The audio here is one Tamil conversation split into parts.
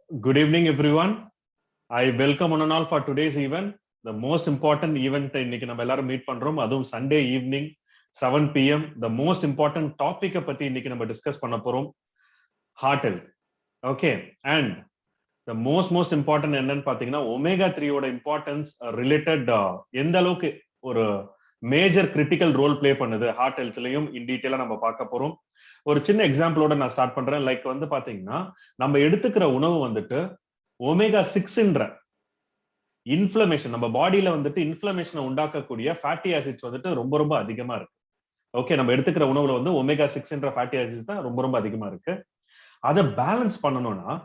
Good evening, everyone. I welcome one and all for today's event. The most important event இன்னைக்கு நம்ம எல்லாரும் மீட் பண்றோம். அதுவும் Sunday evening 7 PM. The most important topic பத்தி இன்னைக்கு நம்ம டிஸ்கஸ் பண்ண போறோம். Heart health. Okay. And the most important என்னன்னு பாத்தீங்கன்னா ஒமேகா 3 ஓட இம்பார்ட்டன்ஸ் ரிலேட்டட் எந்த அளவுக்கு ஒரு மேஜர் கிரிட்டிக்கல் ரோல் பிளே பண்ணுது ஹார்ட் ஹெல்த்லயும் இன் டீட்டெயிலா நம்ம பார்க்க போறோம். ஒரு சின்ன எக்ஸாம்பிளோட நான் ஸ்டார்ட் பண்றேன். லைக் வந்து பாத்தீங்கன்னா நம்ம எடுத்துக்கிற உணவு வந்துட்டு ஒமேகா 6ன்ற இன்ஃப்ளமேஷன் நம்ம பாடியில வந்துட்டு இன்ஃப்ளமேஷனை உண்டாக்கக்கூடிய ஃபேட்டி ஆசிட்ஸ் வந்துட்டு ரொம்ப ரொம்ப அதிகமா இருக்கு. ஓகே, நம்ம எடுத்துக்கிற உணவுல வந்து ஒமேகா 6ன்ற ஃபேட்டி ஆசிட்ஸ் தான் ரொம்ப ரொம்ப அதிகமா இருக்கு. அதை பேலன்ஸ் பண்ணணும்னா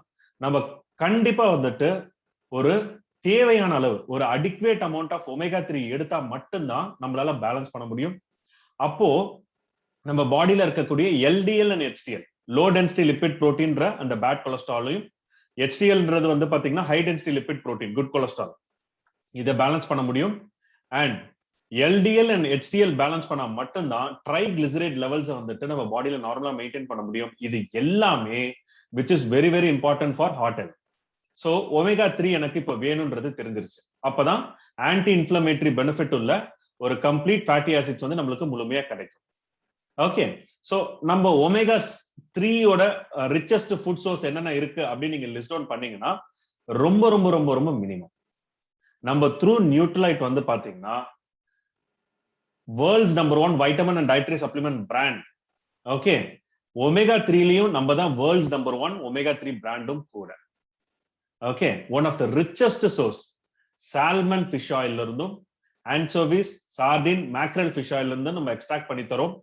நம்ம கண்டிப்பா வந்துட்டு ஒரு தேவையான அளவு ஒரு அடிக்வேட் அமௌண்ட் ஆஃப் ஒமேகா 3 எடுத்தா மட்டும்தான் நம்மளால பேலன்ஸ் பண்ண முடியும். அப்போ நம்ம பாடியில இருக்கக்கூடிய LDL and HDL low density lipid புரோட்டீன்ற அந்த பேட் கொலஸ்ட்ராலையும் ஹெச்டிஎல்ன்றது வந்து பாத்தீங்கன்னா high density lipid protein good cholesterol இதை பேலன்ஸ் பண்ண முடியும். And LDL and HDL balance பண்ணா மட்டும்தான் ட்ரைகிளிசரைட் லெவல்ஸ் வந்துட்டு நம்ம பாடியில நார்மலா மெயின்டைன் பண்ண முடியும். இது எல்லாமே which is very very important for heart health. So omega 3 எனக்கு இப்ப வேணும்ன்றது தெரிஞ்சிருச்சு. அப்பதான் ஆன்டி இன்ஃபிளமேட்டரி பெனிஃபிட் உள்ள ஒரு கம்ப்ளீட் ஃபேட்டி ஆசிட்ஸ் வந்து நம்மளுக்கு முழுமையா கிடைக்கும். ஓகே, சோ நம்ம ஒமேகா 3யோட ரிச்சஸ்ட் ஃபுட் சோர்ஸ் என்னென்ன இருக்கு அப்படின்னு நீங்க லிஸ்ட் டவுன் பண்ணீங்கன்னா ரொம்ப ரொம்ப ரொம்ப ரொம்ப மினிமம். நம்ம த்ரூ நியூட்ரலைட் வந்து பாத்தீங்கன்னா world's number 1 vitamin and dietary supplement brand. Okay, omega 3லயும் நம்ம தான் வேர்ல்ட்ஸ் நம்பர் 1 ஒமேகா 3 பிராண்டும் கூட. Okay, one of the richest source salmon fish ஆயில்ல இருந்தும் ஆன்சோவிஸ் சார்டின் மேக்ரல் ஃபிஷ் ஆயில்ல இருந்தும் நம்ம எக்ஸ்ட்ராக்ட் பண்ணி தரோம்.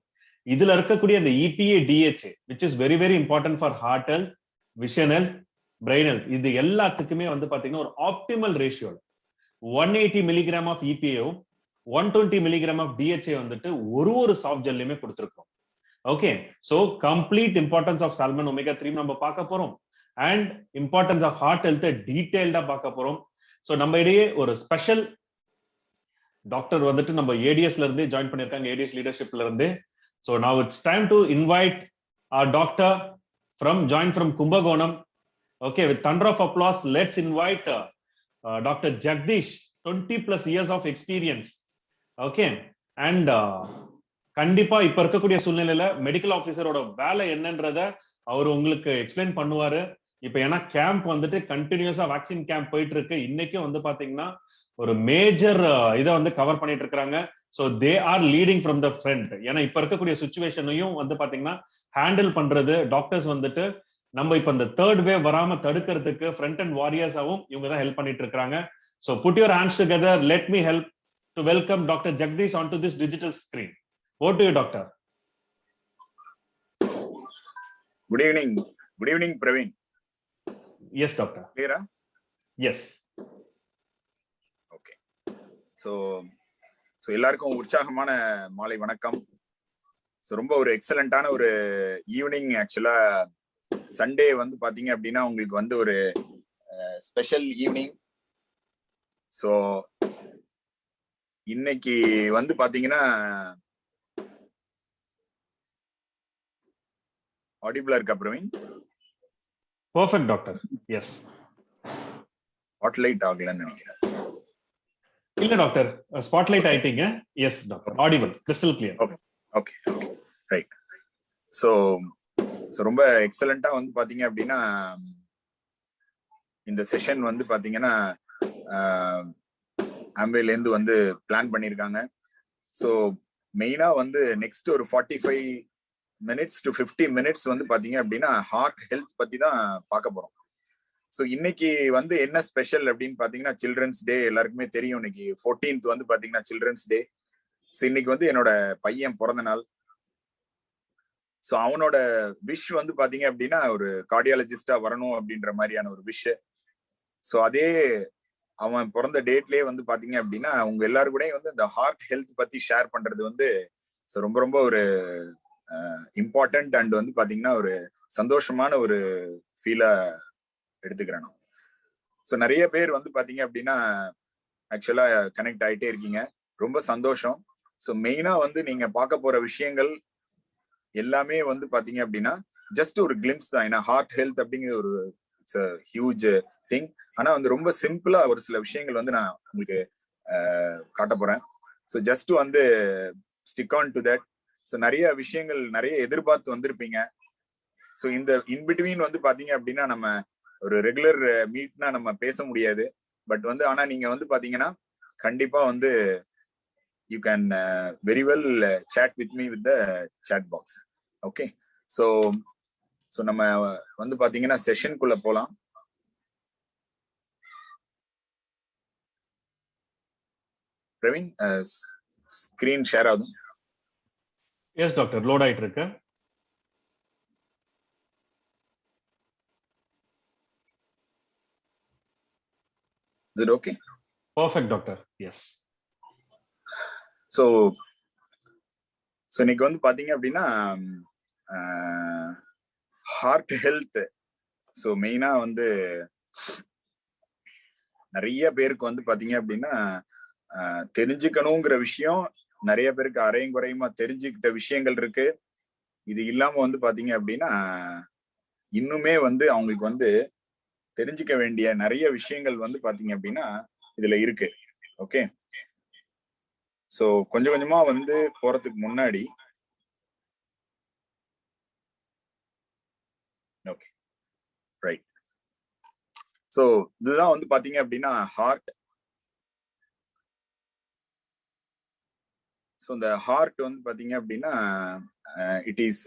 இதுல இருக்கக்கூடிய அந்த EPA DHA which is very very important for heart health, vision health, brain health இது எல்லாத்துக்குமே வந்து பாத்தீங்கன்னா ஒரு ஆப்டிமல் ரேஷியோல 180 mg of EPA 120 mg of DHA வந்துட்டு ஒரு சாஃப்ட் ஜெல்லையுமே கொடுத்திருக்கோம். Okay, so complete importance of salmon omega 3 நம்ம பார்க்க போறோம். And importance of heart health டீடைல்டா பார்க்க போறோம். சோ நம்ம இடையே ஒரு ஸ்பெஷல் டாக்டர் வந்துட்டு நம்ம ஏடிஎஸ்ல இருந்து ஜாயின் பண்ணிருக்காங்க, ஏடிஎஸ் லீடர்ஷிப்ல இருந்து. So now it's time to invite our doctor joined from Kumbakonam. Okay, with thunder of applause, let's invite Dr. Jagdish, 20 plus years of experience. Okay, and கண்டிப்பா இப்ப இருக்கக்கூடிய சூழ்நிலையில மெடிக்கல் ஆபீசரோட வேலை என்னன்றத அவர் உங்களுக்கு எக்ஸ்பிளைன் பண்ணுவாரு. இப்ப ஏன்னா கேம்ப் வந்துட்டு கண்டினியூஸா வேக்சின் கேம்ப் போயிட்டு இருக்கு. இன்னைக்கும் வந்து பாத்தீங்கன்னா ஒரு மேஜர் இதை வந்து கவர் பண்ணிட்டு இருக்காங்க. So they are leading from the front. ஏன்னா இப்ப இருக்கக்கூடிய சுச்சுவேஷனையும் வந்து பாத்தீங்கன்னா ஹேண்டில் பண்றது டாக்டர்ஸ் வந்துட்டு நம்ம இப்ப இந்த தேர்ட் வேவ் வராம தடுக்கிறதுக்கு ஃப்ரண்ட் அண்ட் வாரியர்ஸாவும் இவங்க தான் ஹெல்ப் பண்ணிட்டு இருக்காங்க. So put your hands together. Let me help to welcome Dr. Jagdish onto this digital screen. Over to you, doctor. Good evening. Good evening, Praveen. Yes, doctor. Clear? Yes. Okay. So எல்லாருக்கும் உற்சாகமான மாலை வணக்கம். ஸோ ரொம்ப ஒரு எக்ஸலண்டான ஒரு ஈவினிங். ஆக்சுவலா சண்டே வந்து பாத்தீங்க அப்படின்னா உங்களுக்கு வந்து ஒரு ஸ்பெஷல் ஈவினிங். ஸோ இன்னைக்கு வந்து பாத்தீங்கன்னா ஆடிபிளா இருக்கா Praveen? Perfect doctor. Yes. Spotlight ஆகலன்னு நினைக்கிறேன். இல்ல டாக்டர், ஸ்பாட்லைட் ஆயிட்டீங்க. Yes doctor, audible, crystal clear. Okay right. So ரொம்ப எக்ஸலண்டா வந்து பாத்தீங்க அப்படின்னா இந்த செஷன் வந்து பாத்தீங்கன்னா ஆம்பேல இருந்து வந்து பிளான் பண்ணியிருக்காங்க. ஸோ மெயினா வந்து நெக்ஸ்ட் ஒரு 45 minutes to 50 minutes வந்து பாத்தீங்க அப்படின்னா ஹார்ட் ஹெல்த் பத்தி தான் பார்க்க போறோம். ஸோ இன்னைக்கு வந்து என்ன ஸ்பெஷல் அப்படின்னு பாத்தீங்கன்னா சில்ட்ரன்ஸ் டே. எல்லாருக்குமே தெரியும் இன்னைக்கு 14th வந்து பாத்தீங்கன்னா சில்ட்ரன்ஸ் டே. ஸோ இன்னைக்கு வந்து என்னோட பையன் பிறந்த நாள். ஸோ அவனோட விஷ் வந்து பாத்தீங்க அப்படின்னா ஒரு கார்டியாலஜிஸ்டா வரணும் அப்படின்ற மாதிரியான ஒரு விஷ். ஸோ அதே அவன் பிறந்த டேட்லயே வந்து பாத்தீங்க அப்படின்னா உங்க எல்லாரு கூடயும் வந்து இந்த ஹார்ட் ஹெல்த் பத்தி ஷேர் பண்றது வந்து ரொம்ப ரொம்ப ஒரு இம்பார்ட்டன்ட் அண்ட் வந்து பாத்தீங்கன்னா ஒரு சந்தோஷமான ஒரு ஃபீலா எடுத்துக்கிறேன். ஸோ நிறைய பேர் வந்து பாத்தீங்க அப்படின்னா ஆக்சுவலா கனெக்ட் ஆயிட்டே இருக்கீங்க, ரொம்ப சந்தோஷம். ஸோ மெயினா வந்து நீங்க பார்க்க போற விஷயங்கள் எல்லாமே வந்து பாத்தீங்க அப்படின்னா ஜஸ்ட் ஒரு கிளிம்ஸ் தான். ஏன்னா ஹார்ட் ஹெல்த் அப்படிங்கிற ஒரு இட்ஸ் அ ஹியூஜ் திங். ஆனா வந்து ரொம்ப சிம்பிளா ஒரு சில விஷயங்கள் வந்து நான் உங்களுக்கு காட்ட போறேன். ஸோ ஜஸ்ட் வந்து stick on to that. So நிறைய விஷயங்கள் நிறைய எதிர்பார்த்து வந்திருப்பீங்க. ஸோ இந்த இன்பிட்வீன் வந்து பாத்தீங்க அப்படின்னா நம்ம ஒரு ரெகுலர் மீட்னா நம்ம பேச முடியாது. பட் வந்து ஆனா நீங்க வந்து பாத்தீங்கன்னா கண்டிப்பா வந்து you can very well chat with me with the chat box. Okay, so நம்ம வந்து பாத்தீங்கன்னா செஷனுக்குள்ள போலாம். பிரவீன், ஸ்கிரீன் ஷேர் ஆகும்? எஸ் டாக்டர், லோட் ஆயிட்டு இருக்கு. Is it okay? Perfect doctor. Yes. So இன்னைக்கு வந்து பாத்தீங்க அப்படின்னா ஹார்ட் ஹெல்த். ஸோ மெயினா வந்து நிறைய பேருக்கு வந்து பாத்தீங்க அப்படின்னா தெரிஞ்சுக்கணுங்கிற விஷயம் நிறைய பேருக்கு அரையும் குறையுமா தெரிஞ்சுக்கிட்ட விஷயங்கள் இருக்கு. இது இல்லாம வந்து பாத்தீங்க அப்படின்னா இன்னுமே வந்து அவங்களுக்கு வந்து தெரிஞ்சுக்க வேண்டிய நிறைய விஷயங்கள் வந்து பாத்தீங்க அப்படின்னா இதுல இருக்கு. ஓகே, ஸோ கொஞ்சம் கொஞ்சமா வந்து போறதுக்கு முன்னாடி ஓகே ரைட். ஸோ இதுதான் வந்து பாத்தீங்க அப்படின்னா ஹார்ட். ஸோ இந்த ஹார்ட் வந்து பாத்தீங்க அப்படின்னா it is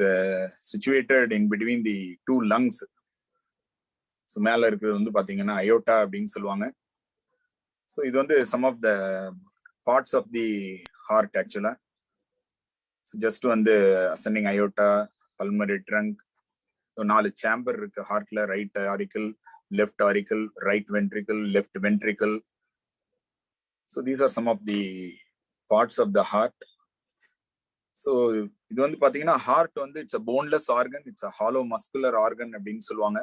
situated in between the two lungs. So மேல இருக்கிறது வந்து பாத்தீங்கன்னா அயோட்டா அப்படின்னு சொல்லுவாங்க. ஸோ இது வந்து some of the parts of the heart ஆக்சுவலா. ஸோ ஜஸ்ட் வந்து ascending aorta, pulmonary trunk, 4 chamber இருக்கு ஹார்ட்ல. Right auricle, left auricle, right ventricle, left ventricle. So these are some of the parts of the heart. So இது வந்து பாத்தீங்கன்னா ஹார்ட் வந்து it's a boneless organ, it's a hollow muscular organ அப்படின்னு சொல்லுவாங்க.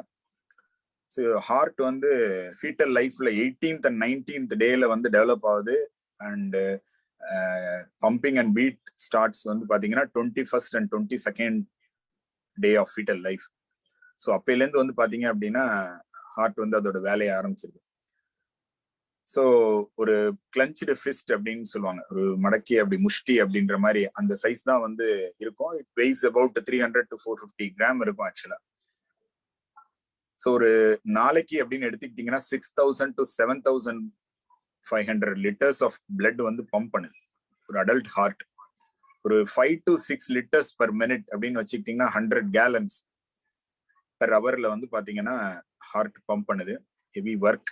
ஸோ ஹார்ட் வந்து ஃபீட்டல் லைஃப்ல 18th and 19th டேல வந்து டெவலப் ஆகுது. And pumping and beat starts வந்து பாத்தீங்கன்னா 21st and 22nd day of fetal life. So அப்பையிலேருந்து வந்து பாத்தீங்க அப்படின்னா ஹார்ட் வந்து அதோட வேலையை ஆரம்பிச்சிருக்கு. ஸோ ஒரு கிளன்ச்டு ஃபிஸ்ட் அப்படின்னு சொல்லுவாங்க, ஒரு மடக்கி அப்படி முஷ்டி அப்படின்ற மாதிரி அந்த சைஸ் தான் வந்து இருக்கும். It ways about 300 to 450 gram இருக்கும் ஆக்சுவலா. ஸோ ஒரு நாளைக்கு அப்படின்னு எடுத்துக்கிட்டீங்கன்னா 6000 to 7500 லிட்டர்ஸ் ஆஃப் பிளட் வந்து பம்ப் பண்ணுது ஒரு அடல்ட் ஹார்ட். ஒரு 5 to 6 லிட்டர்ஸ் பர் மினிட் அப்படின்னு வச்சுக்கிட்டீங்கன்னா 100 gallons per hourல வந்து பாத்தீங்கன்னா ஹார்ட் பம்ப் பண்ணுது. Heavy work.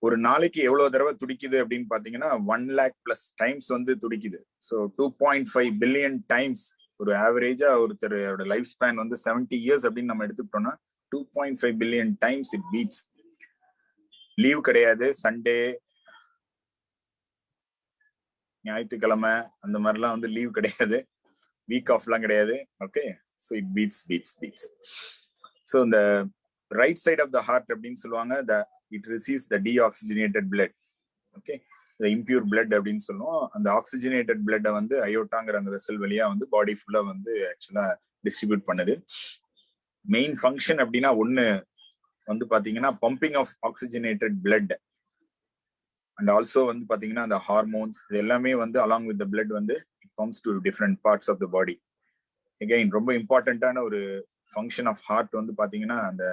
ஒரு நாளைக்கு எவ்வளவு தடவை துடிக்குது அப்படின்னு பாத்தீங்கன்னா 1 lakh plus டைம்ஸ் வந்து துடிக்குது. So 2.5 billion times. ஒரு ஆவரேஜா ஒருத்தரோட லைஃப் ஸ்பேன் வந்து 70 years அப்படின்னு நம்ம எடுத்துக்கிட்டோம்னா 2.5 billion times it beats. Leave கிடையாது, சண்டே, ஞாயிற்றுக்கிழமை அந்த மாதிரிலாம் வந்து லீவ் கிடையாது, வீக் ஆஃப்லாம் கிடையாது. Okay, so it beats. So இந்த right side of the heart அப்படின்னு சொல்லுவாங்க, it receives the deoxygenated blood. Okay, the impure blood அப்படின்னு சொல்லுவோம். அந்த ஆக்சிஜனேட்டட் பிளட்டை வந்து அயோட்டாங்கிற அந்த வெசல் வழியா வந்து பாடி ஃபுல்லா வந்து ஆக்சுவலா டிஸ்ட்ரிபியூட் பண்ணுது. மெயின் ஃபங்க்ஷன் அப்படின்னா ஒண்ணு வந்து பாத்தீங்கன்னா pumping of oxygenated blood and also வந்து பாத்தீங்கன்னா அந்த ஹார்மோன்ஸ் இது எல்லாமே வந்து அலாங் வித் த பிளட் வந்து it comes to different parts of the body. Again ரொம்ப இம்பார்ட்டன்டான ஒரு ஃபங்க்ஷன் ஆஃப் ஹார்ட் வந்து பாத்தீங்கன்னா அந்த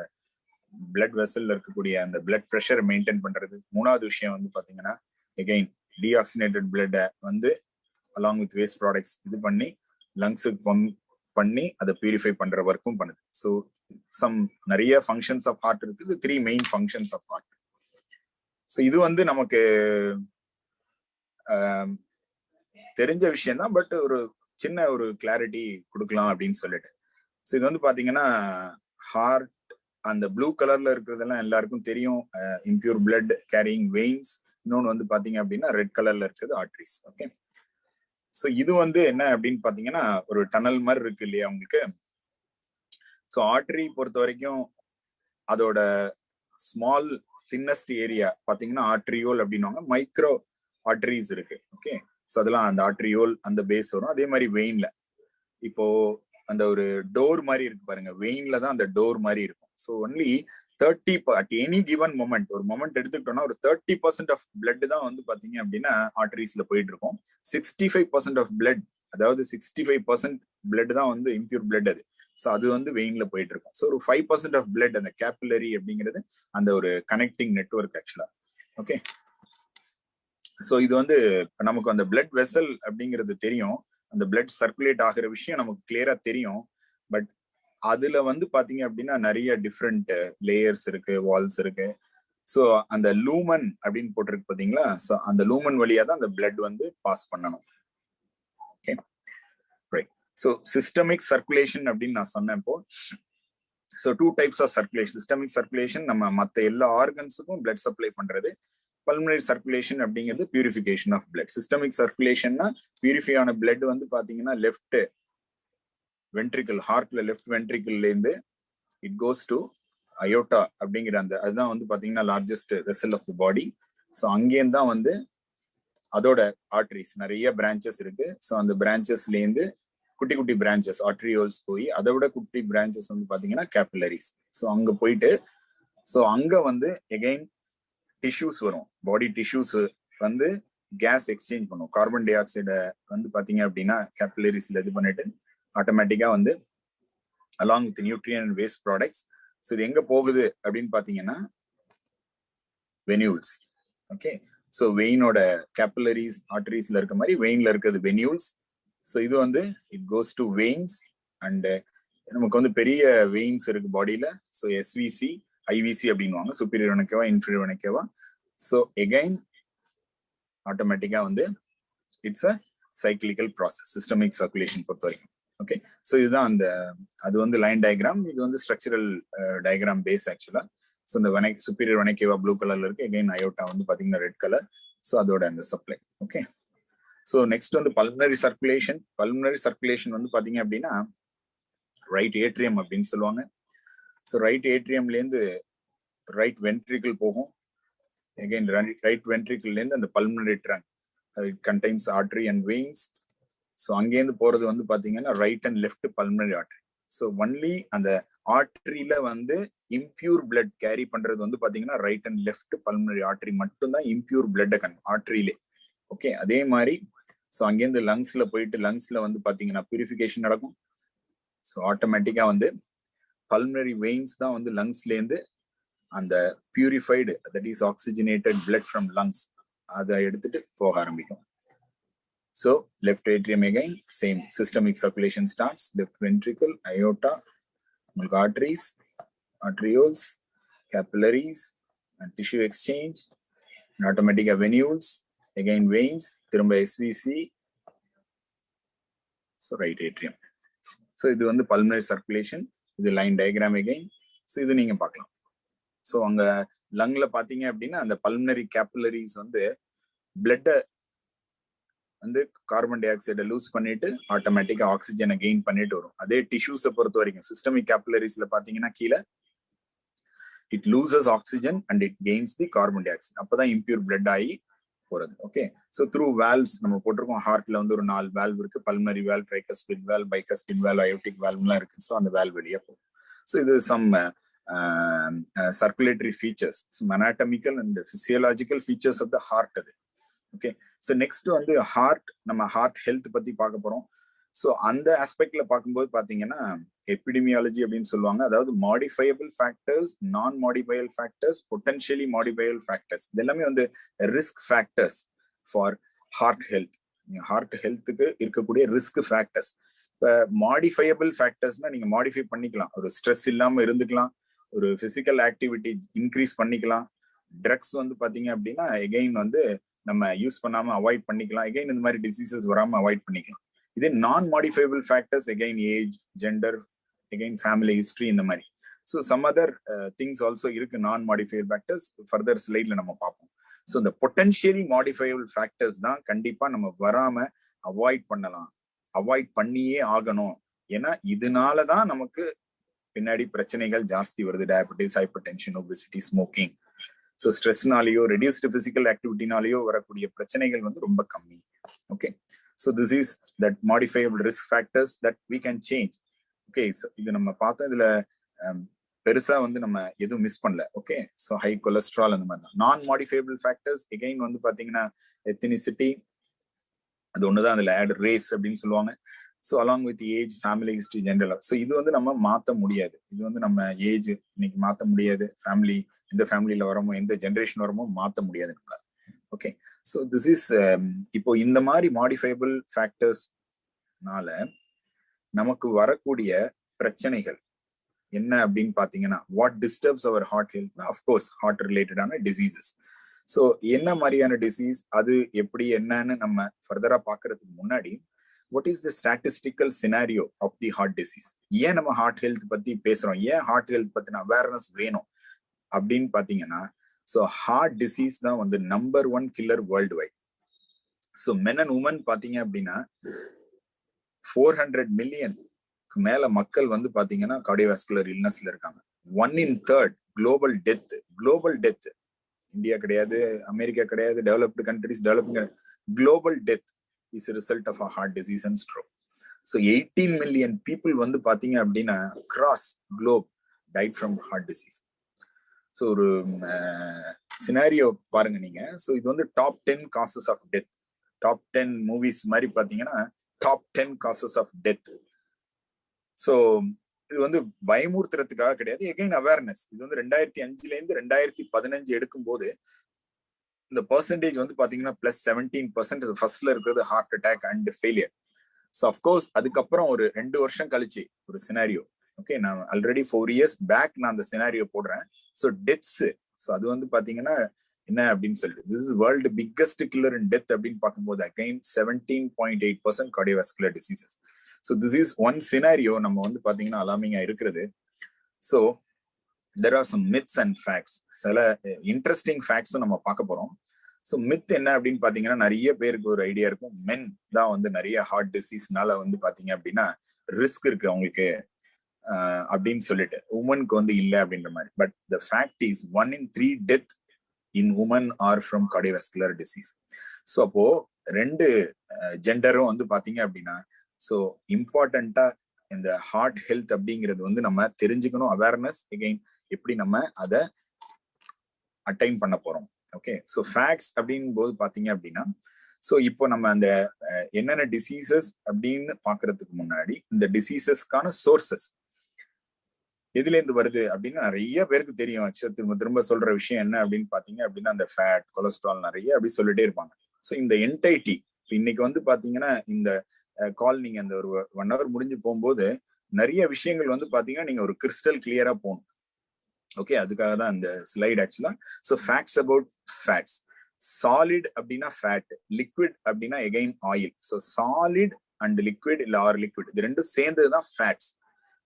பிளட் வெசல்ல இருக்கக்கூடிய அந்த பிளட் ப்ரெஷர் மெயின்டைன் பண்றது. மூணாவது விஷயம் வந்து பாத்தீங்கன்னா எகைன் டீஆக்சிஜனேட்டட் பிளட் வந்து அலாங் வித் வேஸ்ட் ப்ராடக்ட்ஸ் இது பண்ணி லங்ஸுக்கு பம்ப் பண்ணி அதை பியூரிஃபை பண்ற ஒர்க்கும் பண்ணுது. ஸோ சம் நிறைய ஃபங்க்ஷன்ஸ் ஆஃப் ஹார்ட் இருக்குது. 3 main functions of heart. So இது வந்து நமக்கு தெரிஞ்ச விஷயம் தான், பட் ஒரு சின்ன ஒரு கிளாரிட்டி கொடுக்கலாம் அப்படின்னு சொல்லிட்டு. ஸோ இது வந்து பாத்தீங்கன்னா ஹார்ட் அந்த ப்ளூ கலர்ல இருக்கிறதெல்லாம் எல்லாருக்கும் தெரியும், இம்பியூர் பிளட் கேரியிங் வெயின்ஸ். இன்னொன்று வந்து பாத்தீங்க அப்படின்னா ரெட் கலர்ல இருக்கிறது ஆர்டரிஸ். ஓகே, ஸோ இது வந்து என்ன அப்படின்னு பாத்தீங்கன்னா ஒரு டனல் மாதிரி இருக்கு இல்லையா உங்களுக்கு. ஸோ ஆர்டரி பொறுத்த வரைக்கும் அதோட ஸ்மால் தின்னஸ்ட் ஏரியா பாத்தீங்கன்னா ஆர்டரியோல் அப்படின்னுவாங்க. மைக்ரோ ஆர்டரிஸ் இருக்கு. ஓகே, ஸோ அதெல்லாம் அந்த ஆர்டரியோல் அந்த பேஸ் வரும். அதே மாதிரி வெயின்ல இப்போ அந்த ஒரு டோர் மாதிரி இருக்கு பாருங்க, வெயின்ல தான் அந்த டோர் மாதிரி இருக்கும். So only 30 at any given moment, ஒரு மொமெண்ட் எடுத்துக்கிட்டோம்னா ஒரு 30% ஆஃப் பிளட் தான் வந்து பாத்தீங்க அப்படின்னா ஆர்டரிஸ்ல போயிட்டு இருக்கும். 65% ஆஃப் பிளட், அதாவது 65% பிளட் தான் வந்து இம்பியூர் பிளட் அது. ஸோ அது வந்து வெயின்ல போயிட்டு இருக்கும். ஸோ ஒரு 5% ஆஃப் பிளட், அந்த கேபிலரி அப்படிங்கிறது அந்த ஒரு கனெக்டிங் நெட்வொர்க் ஆக்சுவலா. ஓகே, ஸோ இது வந்து நமக்கு அந்த பிளட் வெசல் அப்படிங்கிறது தெரியும், அந்த பிளட் சர்க்குலேட் ஆகிற விஷயம் நமக்கு கிளியரா தெரியும். பட் அதுல வந்து பாத்தீங்க அப்படின்னா நிறைய டிஃப்ரெண்ட் லேயர்ஸ் இருக்கு, வால்ஸ் இருக்கு. ஸோ அந்த லூமன் அப்படின்னு போட்டிருக்கு பாத்தீங்களா, ஸோ அந்த லூமன் வழியா தான் அந்த பிளட் வந்து பாஸ் பண்ணணும். Okay, right. So systemic circulation அப்படின்னு நான் சொன்னேன் இப்போ. So 2 types of circulation. Systemic circulation நம்ம மற்ற எல்லா ஆர்கன்ஸுக்கும் பிளட் சப்ளை பண்றது. பல்மனரி சர்க்குலேஷன் அப்படிங்கிறது பியூரிஃபிகேஷன் ஆஃப் பிளட். சிஸ்டமிக் சர்க்குலேஷன்னா பியூரிஃபை ஆன பிளட் வந்து பாத்தீங்கன்னா லெஃப்ட் வென்ட்ரிக்கல், ஹார்ட்ல லெஃப்ட் வென்ட்ரிக்கல்ல இருந்து இட் கோஸ் டு அயோட்டா அப்படிங்கிற அந்த அதுதான் வந்து பாத்தீங்கன்னா largest vessel of the body. So அங்கேயும் தான் வந்து அதோட ஆர்டரிஸ் நிறைய பிரான்ச்சஸ் இருக்கு. ஸோ அந்த பிரான்ச்சஸ்ல இருந்து குட்டி குட்டி பிரான்ச்சஸ் ஆர்டரியோல்ஸ் போய் அதை விட குட்டி பிரான்ச்சஸ் வந்து பாத்தீங்கன்னா கேபிலரிஸ். ஸோ அங்க போயிட்டு ஸோ அங்க வந்து எகைன் டிஷ்யூஸ் வரும், பாடி டிஷ்யூஸ் வந்து கேஸ் எக்ஸ்சேஞ்ச் பண்ணும். கார்பன் டை ஆக்சைடை வந்து பாத்தீங்க அப்படின்னா கேபிலரிஸ்ல இது பண்ணிட்டு ஆட்டோமேட்டிக்கா வந்து along with nutrient and waste products. So இது எங்க போகுது அப்படின்னு பாத்தீங்கன்னா வெனியூல்ஸ். ஓகே, ஸோ வெயினோட கேபிலரிஸ் ஆர்டரிஸ்ல இருக்க மாதிரி வெயின்ல இருக்கிறது வெனியூல்ஸ். ஸோ இது வந்து it goes to veins. And நமக்கு வந்து பெரிய வெயின்ஸ் இருக்கு பாடியில. ஸோ எஸ்விசி, ஐவிசி அப்படின்வாங்க, superior vena cava, inferior vena cava. So again ஆட்டோமேட்டிக்கா வந்து it's a cyclical process systemic circulation பொறுத்த வரைக்கும். ஓகே, ஸோ இதுதான் அந்த அது வந்து லைன் டயக்ராம். இது வந்து ஸ்ட்ரக்சரல் டயக்ராம் பேஸ் ஆக்சுவலா. ஸோ இந்த சுப்பீரியர் வெனைக்கேவா ப்ளூ கலர்ல இருக்கு, எகைன் அயோட்டா வந்து பாத்தீங்கன்னா ரெட் கலர். ஸோ அதோட அந்த சப்ளை. ஓகே, ஸோ நெக்ஸ்ட் வந்து பல்மனரி சர்க்குலேஷன். பல்மனரி சர்க்குலேஷன் வந்து பாத்தீங்க அப்படின்னா ரைட் ஏட்ரியம் அப்படின்னு சொல்லுவாங்க. ஸோ ரைட் ஏட்ரியம்ல இருந்து ரைட் வென்ட்ரிக்கிள் போகும். எகைன் ரைட் வென்ட்ரிக்கிள்ல இருந்து அந்த pulmonary trunk, it contains artery and veins. So அங்கேருந்து போறது வந்து பாத்தீங்கன்னா right and left pulmonary artery. So only அந்த ஆர்டரியில வந்து இம்பியூர் பிளட் கேரி பண்றது வந்து பாத்தீங்கன்னா right and left pulmonary artery மட்டும்தான் இம்பியூர் பிளட் ஆர்டரியிலே. ஓகே, அதே மாதிரி ஸோ அங்கேருந்து லங்ஸ்ல போயிட்டு லங்ஸ்ல வந்து பாத்தீங்கன்னா பியூரிஃபிகேஷன் நடக்கும். ஸோ ஆட்டோமேட்டிக்கா வந்து பல்மனரி வெயின்ஸ் தான் வந்து லங்ஸ்ல இருந்து அந்த purified, that is oxygenated blood from lungs, அதை எடுத்துட்டு போக ஆரம்பிக்கும். So left atrium again, same systemic circulation starts. Left ventricle, aorta, arteries, arterioles, capillaries, and tissue exchange, and automatic venules, again veins, thirumba SVC. So right atrium. So இது வந்து pulmonary circulation. இது line diagram again. So இது நீங்க பார்க்கலாம். ஸோ அங்க லங்ல பாத்தீங்க அப்படின்னா அந்த பல்மனரி கேபிலரிஸ் வந்து பிளட் வந்து கார்பன் டை ஆக்சைடை லூஸ் பண்ணிட்டு ஆட்டோமேட்டிக்கா ஆக்சிஜனை கெயின் பண்ணிட்டு வரும். அதே டிஷ்யூஸை பொறுத்த வரைக்கும் சிஸ்டமிக் கேபிலரிஸ்ல பாத்தீங்கன்னா கீழே it loses oxygen and it gains the carbon di oxide. அப்பதான் இம்பியூர் பிளட் ஆகி போறது. ஓகே, ஸோ த்ரூ வேல்வ்ஸ் நம்ம போட்டிருக்கோம். ஹார்ட்ல வந்து ஒரு 4 வேல்வ் இருக்கு, pulmonary valve, tricuspid valve, bicuspid valve, aortic வேல்வ்லாம் இருக்கு. ஸோ அந்த வேல்வ் வழியா போகும். ஸோ இது some circulatory features, some anatomical and physiological features of the heart அது. ஓகே, ஸோ நெக்ஸ்ட் வந்து ஹார்ட், நம்ம ஹார்ட் ஹெல்த் பத்தி பார்க்க போறோம். ஸோ அந்த ஆஸ்பெக்ட்ல பார்க்கும்போது பாத்தீங்கன்னா எபிடெமியாலஜி அப்படின்னு சொல்லுவாங்க. அதாவது modifiable factors, non modifiable factors, potentially modifiable factors, இது எல்லாமே வந்து risk factors for heart health. Heart ஹெல்த்துக்கு இருக்கக்கூடிய ரிஸ்க் ஃபேக்டர்ஸ். இப்போ மாடிஃபையபிள் ஃபேக்டர்ஸ்னா நீங்க மாடிஃபை பண்ணிக்கலாம். ஒரு ஸ்ட்ரெஸ் இல்லாம இருந்துக்கலாம், ஒரு பிசிக்கல் ஆக்டிவிட்டி இன்க்ரீஸ் பண்ணிக்கலாம். ட்ரக்ஸ் வந்து பாத்தீங்க அப்படின்னா எகைன் வந்து நம்ம யூஸ் பண்ணாம அவாய்ட் பண்ணிக்கலாம். எகைன் இந்த மாதிரி டிசீசஸ் வராம அவாய்ட் பண்ணிக்கலாம். இதே non modifiable factors again age, gender, again family history, இந்த மாதிரி. So some other things also இருக்கு நான் மாடிஃபைபிள் ஃபேக்டர்ஸ், ஃபர்தர் ஸ்லைட்ல நம்ம பார்ப்போம். ஸோ இந்த பொட்டன்ஷியலி மாடிஃபைபிள் ஃபேக்டர்ஸ் தான் கண்டிப்பா நம்ம வராம அவாய்ட் பண்ணலாம், அவாய்ட் பண்ணியே ஆகணும். ஏன்னா இதனாலதான் நமக்கு பின்னாடி பிரச்சனைகள் ஜாஸ்தி வருது. Diabetes, hypertension, obesity, smoking. So ஸ்ட்ரெஸ்னாலேயோ ரெடியூஸ்டு பிசிக்கல் ஆக்டிவிட்டினாலேயோ வரக்கூடிய பிரச்சனைகள் வந்து ரொம்ப கம்மி. Okay, so this is that modifiable risk factors that we can change. Okay, so இது நம்ம பார்த்தோம். இதுல பெருசா வந்து நம்ம எதுவும் மிஸ் பண்ணல. ஓகே, ஸோ ஹை கொலஸ்ட்ரால் அந்த மாதிரி தான். நான் மாடிஃபைபிள் ஃபேக்டர்ஸ் எகைன் வந்து பாத்தீங்கன்னா எத்தினிசிட்டி, அது ஒண்ணுதான். அதுல ஆட் ரேஸ் அப்படின்னு சொல்லுவாங்க. So along with age, family history, ஜென்ரலா. ஸோ இது வந்து நம்ம மாத்த முடியாது. இது வந்து நம்ம ஏஜ் இன்னைக்கு மாத்த முடியாது. ஃபேமிலி, எந்த ஃபேமிலியில வரமோ எந்த ஜென்ரேஷன் வரமோ மாத்த முடியாது நம்மளால. ஓகே, ஸோ திஸ் இஸ் இப்போ இந்த மாதிரி மாடிஃபைபிள் ஃபேக்டர்ஸ்னால நமக்கு வரக்கூடிய பிரச்சனைகள் என்ன அப்படின்னு பாத்தீங்கன்னா, what disturbs our heart health? Of course heart ரிலேட்டடான டிசீசஸ். ஸோ என்ன மாதிரியான டிசீஸ், அது எப்படி என்னன்னு நம்ம ஃபர்தரா பாக்குறதுக்கு முன்னாடி, what is the statistical scenario of the heart disease? ஏன் நம்ம ஹார்ட் ஹெல்த் பத்தி பேசுறோம், ஏன் ஹார்ட் ஹெல்த் பத்தின அவேர்னஸ் வேணும் அப்படின்னு பாத்தீங்கன்னா, ஸோ ஹார்ட் டிசீஸ் தான் வந்து number 1 killer worldwide. So men and women பாத்தீங்க அப்படின்னா 400 மில்லியன் மேல மக்கள் வந்து பாத்தீங்கன்னா கார்டியோவாஸ்குலர் இல்னஸ்ல இருக்காங்க. 1 in 3 குளோபல் டெத். இந்தியா கிடையாது, அமெரிக்கா கிடையாது, developed countries, developing, global death is a result of a heart disease and stroke. So 18 million people வந்து பாத்தீங்க அப்படின்னா across globe died from heart disease. So ஒரு சினாரியோ பாருங்க நீங்க. ஸோ இது வந்து top 10 causes of death. Top 10 movies மாதிரி பாத்தீங்கன்னா top 10 causes of death. So இது வந்து பயமுறுத்துறதுக்காக கிடையாது, எகைன் அவேர்னஸ். இது வந்து 2005 இருந்து 2015 எடுக்கும் போது இந்த பெர்சன்டேஜ் வந்து பாத்தீங்கன்னா +17% ஃபர்ஸ்ட்ல இருக்கிறது heart attack and failure. So of course அதுக்கப்புறம் ஒரு 2 வருஷம் கழிச்சு ஒரு சினாரியோ, ஓகே, நான் ஆல்ரெடி 4 years பேக் நான் அந்த சினாரியோ போடுறேன். ஸோ டெத்ஸ், ஸோ அது வந்து பாத்தீங்கன்னா என்ன அப்படின்னு சொல்லிட்டு, this is world biggest killer in death அப்படின்னு பார்க்கும்போது again 17.8% cardiovascular diseases. So this is one scenario நம்ம வந்து பாத்தீங்கன்னா அலார்மிங்கா இருக்கிறது. So there are some myths and facts. சில இன்ட்ரெஸ்டிங் ஃபேக்ட்ஸும் நம்ம பார்க்க போறோம். ஸோ மித் என்ன அப்படின்னு பாத்தீங்கன்னா, நிறைய பேருக்கு ஒரு ஐடியா இருக்கும், மென் தான் வந்து நிறைய ஹார்ட் டிசீஸ்னால வந்து பாத்தீங்க அப்படின்னா ரிஸ்க் இருக்கு அவங்களுக்கு அப்படின்னு சொல்லிட்டு, உமனுக்கு வந்து இல்லை அப்படின்ற மாதிரி. But the fact is 1 in 3 death in women are from cardiovascular disease. So அப்போ 2 ஜெண்டரும் வந்து பாத்தீங்க அப்படின்னா, ஸோ இம்பார்ட்டண்டா இந்த ஹார்ட் ஹெல்த் அப்படிங்கிறது வந்து நம்ம தெரிஞ்சுக்கணும். அவேர்னஸ் எகைன் எப்படி நம்ம அதை அட்டைன் பண்ண போறோம். ஓகே, ஸோ ஃபேக்ட்ஸ் அப்படின் போது பாத்தீங்க அப்படின்னா, ஸோ இப்போ நம்ம அந்த என்னென்ன டிசீசஸ் அப்படின்னு பாக்குறதுக்கு முன்னாடி இந்த டிசீசஸ்க்கான சோர்சஸ் எதுல இருந்து வருது அப்படின்னு நிறைய பேருக்கு தெரியும். திரும்ப திரும்ப சொல்ற விஷயம் என்ன அப்படின்னு பாத்தீங்க அப்படின்னா, அந்த ஃபேட், கொலஸ்ட்ரால் நிறைய அப்படி சொல்லிட்டே இருப்பாங்க. ஸோ இந்த என்டைட்டி இன்னைக்கு வந்து பாத்தீங்கன்னா இந்த கால் நீங்க அந்த ஒரு 1 hour முடிஞ்சு போகும்போது நிறைய விஷயங்கள் வந்து பாத்தீங்கன்னா நீங்க ஒரு கிறிஸ்டல் கிளியரா போகணும். ஓகே, அதுக்காக தான் இந்த ஸ்லைட் ஆக்சுவலா. So facts about fats. Solid அப்படின்னா ஃபேட், லிக்விட் அப்படின்னா again oil. So solid and liquid இல்ல ஆர் லிக்விட், இது ரெண்டும் சேர்ந்ததுதான் ஃபேட்ஸ்.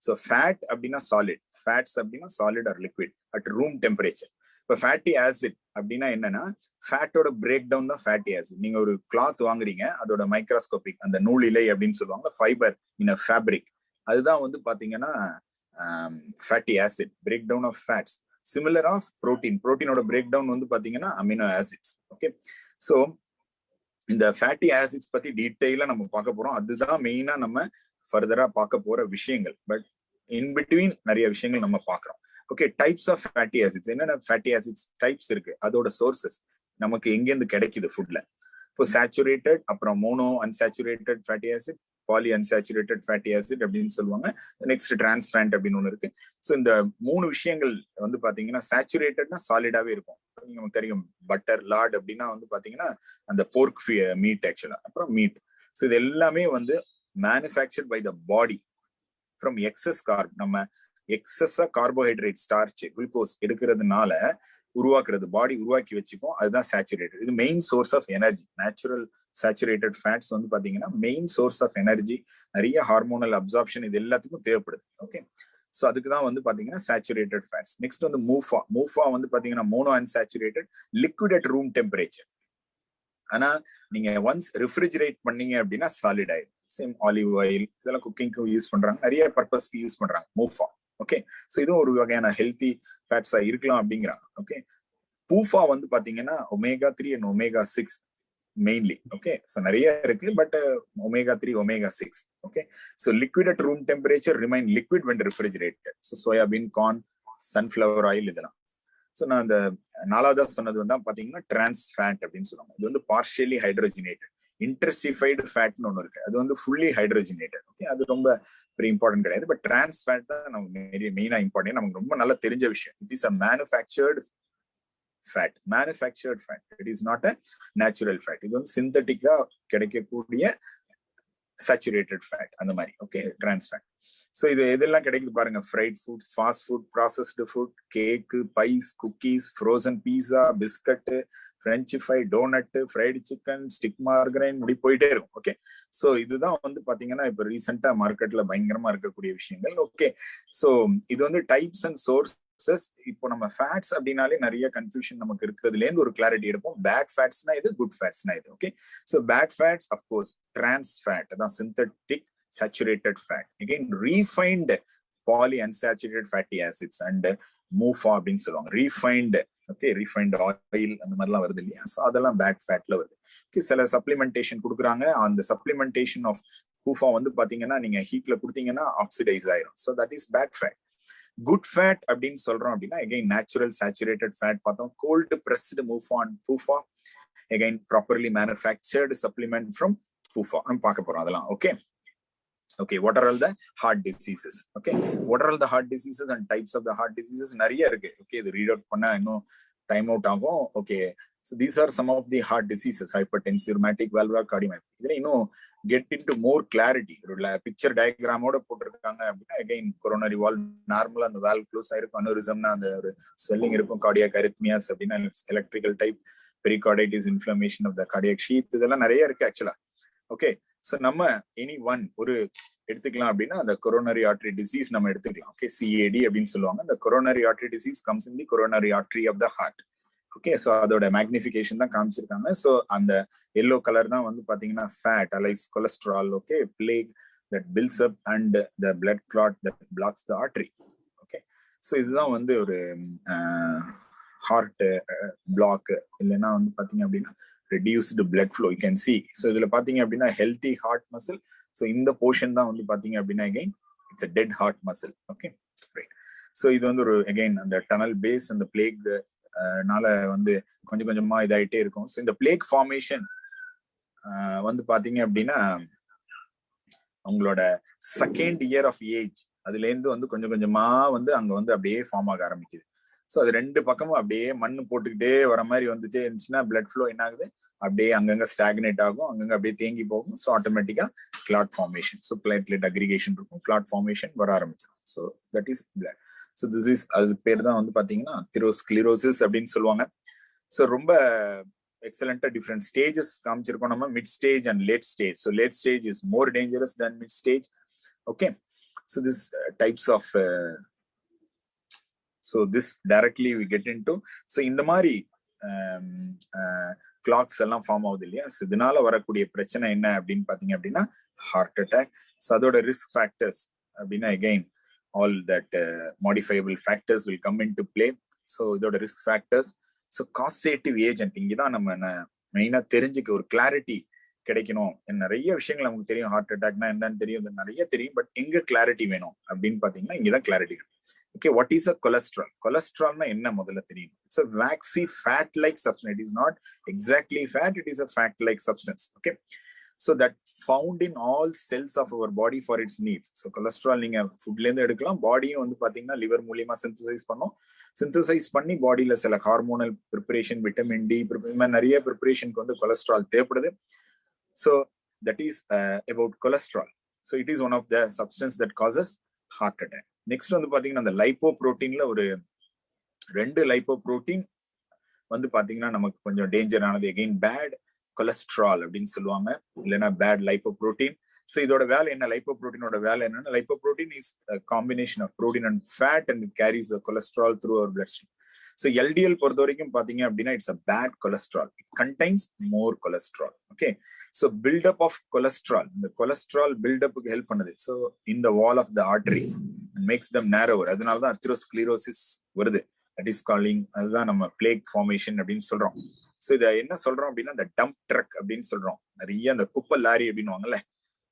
ஸோ ஃபேட் அப்படின்னா சாலிட், ஃபேட்ஸ் அப்படின்னா solid or liquid at room temperature. இப்போ ஃபேட்டி ஆசிட் அப்படின்னா என்னன்னா, ஃபேட்டோட பிரேக் டவுன் தான் ஃபேட்டி ஆசிட். நீங்க ஒரு கிளாத் வாங்குறீங்க, அதோட மைக்ரோஸ்கோபிக் அந்த நூல் இலை அப்படின்னு சொல்லுவாங்க, ஃபைபர் இன் அ ஃபேப்ரிக், அதுதான் வந்து பாத்தீங்கன்னா fatty acid, break down of fats. Similar of protein, புரோட்டீனோட பிரேக் டவுன் வந்து பாத்தீங்கன்னா அமினோ ஆசிட்ஸ். ஓகே, ஸோ இந்த ஃபேட்டி ஆசிட்ஸ் பத்தி டீட்டெயிலா நம்ம பார்க்க போறோம். அதுதான் மெயினா நம்ம ஃபர்தரா பார்க்க போற விஷயங்கள். பட் இன் பிட்வீன் நிறைய விஷயங்கள் நம்ம பார்க்கிறோம். Okay, types of fatty acids. என்னென்ன ஃபேட்டி ஆசிட்ஸ் டைப்ஸ் இருக்கு, அதோட சோர்சஸ் நமக்கு எங்கேருந்து கிடைக்குது ஃபுட்ல. இப்போ சேச்சுரேட்டட், அப்புறம் mono unsaturated fatty acid, poly unsaturated fatty acid அப்படின்னு சொல்லுவாங்க. நெக்ஸ்ட் டிரான்ஸ்ஃபேட் அப்படின்னு ஒன்று இருக்கு. ஸோ இந்த 3 விஷயங்கள் வந்து பாத்தீங்கன்னா, சேச்சுரேட்டட்னா சாலிடாவே இருக்கும். நமக்கு தெரியும் பட்டர், லார்ட் அப்படின்னா வந்து பாத்தீங்கன்னா அந்த போர்க் மீட் ஆக்சுவலா, அப்புறம் மீட். ஸோ இது எல்லாமே வந்து manufactured by the body from excess carb. நம்ம எக்ஸஸா கார்போஹைட்ரேட், ஸ்டார்ச், குளுக்கோஸ் எடுக்கிறதுனால உருவாக்குறது, பாடி உருவாக்கி வச்சுக்கும். அதுதான் சேச்சுரேட்டட். இது main source of energy. Natural saturated fats வந்து பாத்தீங்கன்னா மெயின் சோர்ஸ் ஆஃப் எனர்ஜி. நிறைய ஹார்மோனல் அப்சார்ப்ஷன் இது எல்லாத்துக்கும் தேவைப்படுது. ஓகே, ஸோ அதுக்கு தான் வந்து பாத்தீங்கன்னா சேச்சுரேட்டட் ஃபேட்ஸ். நெக்ஸ்ட் வந்து மூஃபா வந்து பாத்தீங்கன்னா mono unsaturated, liquid at room temperature. ஆனா நீங்க ஒன்ஸ் ரெஃப்ரிஜரேட் பண்ணீங்க அப்படின்னா சாலிட் ஆயிடும். சேம் ஆலிவ் ஆயில் இதெல்லாம் குக்கிங்க்கு யூஸ் பண்றாங்க, நிறைய பர்பஸ்க்கு யூஸ் பண்றாங்க மூஃபா. ஓகே, ஸோ இதுவும் ஒரு வகையான ஹெல்த்தி ஃபேட்ஸா இருக்கலாம் அப்படிங்கிறாங்க. ஓகே, பூஃபா வந்து பாத்தீங்கன்னா omega-3 and omega-6 mainly. Okay, so நிறைய இருக்கு, but omega-3, omega-6. Okay, so liquid at room temperature remain liquid when refrigerated. So soybean, corn, sunflower oil இதெல்லாம். ஸோ நான் அந்த நாலாவதா சொன்னது வந்து பாத்தீங்கன்னா டிரான்ஸ் ஃபேட் அப்படின்னு சொல்லுவாங்க. இது வந்து பார்ஷியலி ஹைட்ரோஜினேட்டட். இன்டர்சிஃபைடு ஃபேட்னு ஒன்று இருக்கு, அது வந்து ஃபுல்லி ஹைட்ரோஜினேட்டட். ஓகே, அது ரொம்ப வெரி இம்பார்ட்டன்ட் கிடையாது. பட் டிரான்ஸ் ஃபேட் தான் நமக்கு மெயினா இம்பார்ட்டன்ட், நமக்கு ரொம்ப நல்லா தெரிஞ்ச விஷயம். It is a manufactured fat. Manufactured fat, it is not a natural fat. இது வந்து சிந்தட்டிக்கா கிடைக்கக்கூடிய சேச்சுரேட்டட் ஃபேட் அந்த மாதிரி. Okay, trans fat. ஸோ இது எதெல்லாம் கிடைக்குது பாருங்க: fried foods, fast food, processed food, cake, pies, cookies, frozen pizza, biscuit, French fry, donut, fried chicken, stick margarine, இப்படி போயிட்டே இருக்கும். ஓகே, ஸோ இதுதான் வந்து பாத்தீங்கன்னா இப்ப ரீசெண்டா மார்க்கெட்ல பயங்கரமா இருக்கக்கூடிய விஷயங்கள். ஓகே, ஸோ இது வந்து டைப்ஸ் அண்ட் சோர்சஸ். இப்போ நம்ம ஃபேட்ஸ் அப்படின்னாலே நிறைய கன்ஃபியூஷன் நமக்கு இருக்கிறதுல இருந்து ஒரு கிளாரிட்டி எடுப்போம். பேட் ஃபேட்ஸ்னா இது, குட் ஃபேட்ஸ்னா இது. Okay, so bad fats of course trans fat, அதான் synthetic saturated fat. Again, refined polyunsaturated fatty acids and MUFA அப்படின்னு சொல்லுவாங்க. refined, okay, refined oil அந்த மாதிரிலாம் வருது இல்லையா, ஸோ அதெல்லாம் பேட் ஃபேட்ல வருது. ஓகே, சில சப்ளிமெண்டேஷன் கொடுக்குறாங்க. அந்த சப்ளிமெண்டேஷன் ஆஃப் MUFA வந்து பாத்தீங்கன்னா நீங்க ஹீட்ல கொடுத்தீங்கன்னா ஆக்சிடைஸ் ஆயிரும். So that is bad fat. Good fat அப்படின்னு சொல்றோம் அப்படின்னா அகைன் நேச்சுரல் சேச்சுரேட்டட் ஃபேட் பார்த்தோம். Cold pressed MUFA and PUFA, again properly manufactured supplement from PUFA நம்ம பார்க்க போறோம் அதெல்லாம். Okay, okay, what are all the heart diseases? Okay, what are all the heart diseases and types of the heart diseases? நிறைய இருக்கு. ஓகே, இது ரீட் அவுட் பண்ணா இன்னும் டைம் அவுட் ஆகும். Okay, so these are some of the heart diseases: hypertensive, rheumatic, valvular cardiomyopathy. இதுல இன்னும் get into more clarity, ஒரு பிக்சர் டயக்ராமோட போட்டிருக்காங்க அப்படின்னா அகைன் coronary valve நார்மலா அந்த valve க்ளோஸ் ஆயிருக்கும், அனூரிசம்னா அந்த ஒரு ஸ்வெல்லிங் இருக்கும், cardiac arrhythmias அப்படின்னா electrical type, pericarditis, inflammation of the cardiac sheath, இதெல்லாம் நிறைய இருக்கு ஆக்சுவலா. ஓகே, சோ நம்ம எனி ஒன் ஒரு எடுத்துக்கலாம் அப்படின்னா அந்த கொரோனரி ஆர்டரி டிசீஸ் நம்ம எடுத்துக்கலாம். ஓகே, சிஏடி அப்படின்னு சொல்லுவாங்க. இந்த coronary artery disease comes in the coronary artery of the heart. Okay, so அதோட மேக்னிஃபிகேஷன் தான் காமிச்சிருக்காங்க. சோ அந்த எல்லோ கலர் தான் வந்து பாத்தீங்கன்னா fat, alias cholesterol, okay, plaque that builds up and the blood clot that blocks the artery. Okay, so இதுதான் வந்து ஒரு ஹார்ட் பிளாக் இல்லைன்னா வந்து பாத்தீங்க அப்படின்னா reduced blood flow, you can see. So இதுல பாத்தீங்க அப்படின்னா healthy heart muscle. So இந்த portion தான் வந்து பாத்தீங்க அப்படின்னா again it's a dead heart muscle. Okay, right. So இது வந்து ஒரு again அந்த tunnel base அந்த plague நால வந்து கொஞ்சம் கொஞ்சமா இதாயிட்டே இருக்கும். So இந்த plague formation வந்து பாத்தீங்க அப்படின்னா உங்களோட செகண்ட் இயர் ஆஃப் ஏஜ் அதுல இருந்து வந்து கொஞ்சம் கொஞ்சமா வந்து அங்க வந்து அப்படியே ஃபார்ம் ஆக ஆரம்பிக்குது. ஸோ அது ரெண்டு பக்கமும் அப்படியே மண்ணு போட்டுக்கிட்டே வர மாதிரி வந்துட்டே இருந்துச்சுன்னா பிளட் ஃப்ளோ என்ன ஆகுது, அப்படியே அங்கங்க ஸ்டாக்னேட் ஆகும், அங்கங்க அப்படியே தேங்கி போகும். ஸோ ஆட்டோமேட்டிக்கா clot formation, so platelet aggregation இருக்கும், கிளாட் ஃபார்மேஷன் வர ஆரம்பிச்சிடும். So that is blood. So this is அது பேர் தான் வந்து பாத்தீங்கன்னா அத்தெரோஸ்க்ளிரோசிஸ் அப்படின்னு சொல்லுவாங்க. ஸோ ரொம்ப எக்ஸலண்டா டிஃப்ரெண்ட் ஸ்டேஜஸ் காமிச்சிருக்கோம் நம்ம, mid stage and late stage. So late stage is more dangerous than mid stage. Okay, so this types of so this directly we get into. so இந்த மாதிரி கிளாக்ஸ் எல்லாம் ஃபார்ம் ஆகுது இல்லையா, இதனால வரக்கூடிய பிரச்சனை என்ன அப்படின்னு பாத்தீங்க அப்படின்னா ஹார்ட் அட்டாக். ஸோ அதோட ரிஸ்க் ஃபேக்டர்ஸ் அப்படின்னா again all that modifiable factors will come in to play. So இதோட risk factors. So causative agent இங்கதான் நம்ம மெயினா தெரிஞ்சுக்க ஒரு கிளாரிட்டி கிடைக்கணும். நிறைய விஷயங்கள் நமக்கு தெரியும், ஹார்ட் அட்டாக்னா என்னன்னு தெரியும், நிறைய தெரியும், பட் எங்க கிளாரிட்டி வேணும் அப்படின்னு பாத்தீங்கன்னா இங்கதான் clarity. Okay, what is a cholesterol? Cholesterol na enna modalla theriyum. It's a waxy fat like substance. It is not exactly fat, it is a fat like substance. Okay, so that found in all cells of our body for its needs. So cholesterol neenga food la irundhu edukalam, body um vandu pathina liver mooliyama synthesize panni body la sila hormonal preparation, vitamin D nariya preparation ku vandu cholesterol thevapadudhu. So that is about cholesterol. So it is one of the substance that causes heart attack. Next வந்து பாத்தீங்கன்னா அந்த லைப்போ புரோட்டீன்ல ஒரு 2 லைப்போ புரோட்டீன் வந்து பாத்தீங்கன்னா நமக்கு கொஞ்சம் டேஞ்சரானது. அகைன் பேட் கொலஸ்ட்ரால் அப்படின்னு சொல்லுவாங்க, இல்லைன்னா பேட் லைப்போ புரோட்டீன். ஸோ இதோட வேலை என்ன, லைப்போ புரோட்டீனோட வேலை என்னன்னா, lipoprotein is combination of protein and fat and carries the cholesterol through our bloodstream. So LDL பொறுத்த வரைக்கும் பாத்தீங்க அப்படின்னா it's a bad cholesterol, it contains more cholesterol. Okay, so buildup of cholesterol, the cholesterol buildup க்கு help பண்ணுது. so in the wall of the arteries and makes them narrower. அதனால தான் atherosclerosis வருது. that is calling, அதுதான் நம்ம plaque formation அப்படின்னு சொல்றோம். so இத என்ன சொல்றோம் அப்படின்னா the dump truck அப்படின்னு சொல்றோம். நிறைய அந்த குப்பை லாரி அப்படின்னுவாங்கல்ல,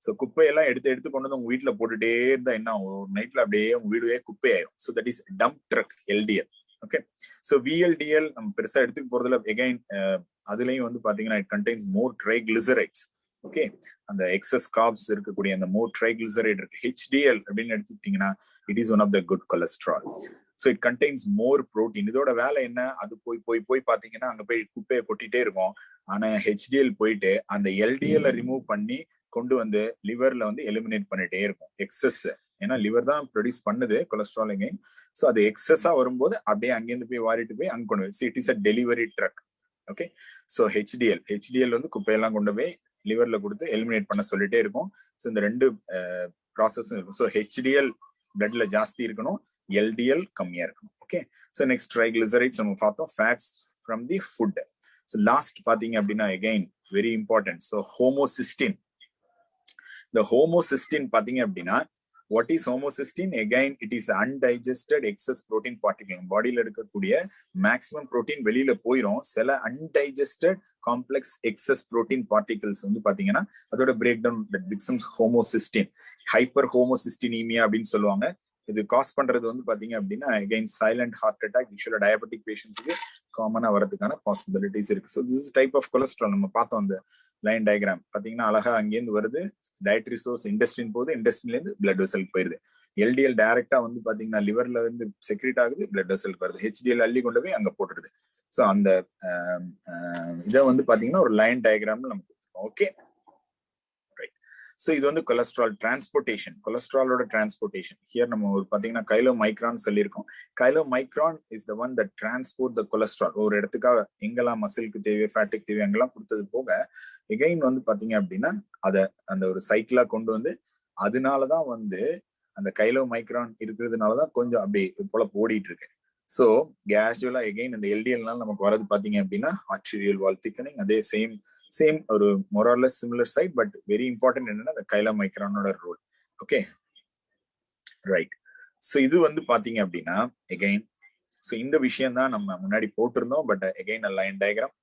ஸோ குப்பையெல்லாம் எடுத்து கொண்டு வந்து உங்க வீட்டுல போட்டுட்டே இருந்தா என்ன ஆகும்? ஒரு நைட்ல அப்படியே உங்க வீடுவே குப்பையாயிரும். So that is dump truck LDL. Okay, so VLDL நம்ம பெருசா எடுத்துக்க போறதுல எகைன் அதுலயும் வந்து பாத்தீங்கன்னா it contains more triglycerides. Okay, அந்த எக்ஸஸ் கார்ப்ஸ் இருக்கக்கூடிய அந்த மோர் ட்ரைக்ளிசரைட் இருக்கு. ஹெச்டிஎல் அப்படின்னு எடுத்துக்கிட்டீங்கன்னா it is one of the good cholesterol. So it contains more protein. இதோட வேலை என்ன? அது போய் பாத்தீங்கன்னா அங்க போய் குப்பையை கொட்டிட்டே இருக்கும். ஆனா ஹெச்டிஎல் போயிட்டு அந்த எல்டிஎல் ரிமூவ் பண்ணி கொண்டு வந்து லிவர்ல வந்து எலிமினேட் பண்ணிட்டே இருக்கும் எக்ஸஸ். ஏன்னா லிவர் தான் ப்ரொடியூஸ் பண்ணுது கொலஸ்ட்ரால் எகைன். ஸோ அது எக்ஸஸா வரும்போது அப்படியே அங்கேருந்து போய் வாரிட்டு போய் அங்க கொண்டு போய் it is a delivery truck. Okay, so HDL வந்து குப்பையெல்லாம் கொண்டு போய் லிவர்ல கொடுத்து எலிமினேட் பண்ண சொல்லிட்டே இருக்கும். ஸோ இந்த ரெண்டு ப்ராசஸும் இருக்கும். ஸோ ஹெச்டிஎல் பிளட்ல ஜாஸ்தி இருக்கணும், எல்டிஎல் கம்மியா இருக்கணும். ஓகே, ஸோ நெக்ஸ்ட் ட்ரைக்ளிசரைட்ஸ் நம்ம பார்த்தோம், fats from the food. So last பாத்தீங்க அப்படின்னா again very important. So homocysteine. இந்த ஹோமோசிஸ்டின் பாத்தீங்க அப்படின்னா what is homocysteine? Again it is undigested excess protein particle. பாடியில இருக்கக்கூடிய மேக்ஸிமம் புரோட்டீன் வெளியில போயிடும். சில undigested complex excess protein particles வந்து பாத்தீங்கன்னா அதோட break down that becomes homocysteine. Hyper homocysteinemia அப்படின்னு சொல்லுவாங்க. இது காஸ் பண்றது வந்து பாத்தீங்க அப்படின்னா அகைன் சைலண்ட் ஹார்ட் அட்டாக், யூஸ்வலா டயபெட்டிக் பேஷண்ட்ஸ்க்கு காமனா வரதுக்கான பாசிபிலிட்டிஸ் இருக்கு. So this is type of cholesterol. நம்ம பார்த்தோம் அந்த லைன் டயக்ராம் பாத்தீங்கன்னா அழகா அங்கேருந்து வருது, டயட்ரி சோர்ஸ் இண்டஸ்ட்ரின் போகுது, இண்டஸ்ட்ரின்ல இருந்து பிளட் வெசல் போயிருது. எல்டிஎல் டைரக்டா வந்து பாத்தீங்கன்னா லிவர்ல இருந்து செக்ரேட் ஆகுது, பிளட் வெசல் வருது. ஹெச்டிஎல் அள்ளி கொண்டு போய் அங்க போட்டுருது. ஸோ அந்த இதை வந்து பாத்தீங்கன்னா ஒரு லைன் டயக்ராம்ல நம்ம கொடுத்துருக்கோம். ஓகே, ஸோ இது வந்து கொலஸ்ட்ரால் டிரான்ஸ்போர்டேஷன், கொலஸ்ட்ராலோட டிரான்ஸ்போர்டேஷன். ஹியர் நம்ம ஒரு பாத்தீங்கன்னா கைலோ மைக்ரான் சொல்லியிருக்கோம். Chylomicron is the one that transport the cholesterol. ஒரு இடத்துக்காக எங்கெல்லாம் மசிலுக்கு தேவை, ஃபேட்டுக்கு தேவை அங்கெல்லாம் கொடுத்தது போக எகைன் வந்து பாத்தீங்க அப்படின்னா அதை அந்த ஒரு சைக்கிளா கொண்டு வந்து அதனாலதான் வந்து அந்த கைலோ மைக்ரான் இருக்கிறதுனாலதான் கொஞ்சம் அப்படி போல ஓடிட்டு இருக்கு. ஸோ கேஷுவலா எகைன் இந்த எல்டிஎல்னால நமக்கு வரது பாத்தீங்க அப்படின்னா ஆர்டீரியல் வால் திக்கனிங். அதே சேம் ஒரு more or less similar side, but very important என்னன்னா அந்த கைலோ மைக்ரானோட ரோல். Okay, right. ஸோ இது வந்து பாத்தீங்க அப்படின்னா எகைன் ஸோ இந்த விஷயம் தான் நம்ம முன்னாடி போட்டிருந்தோம், but again line diagram.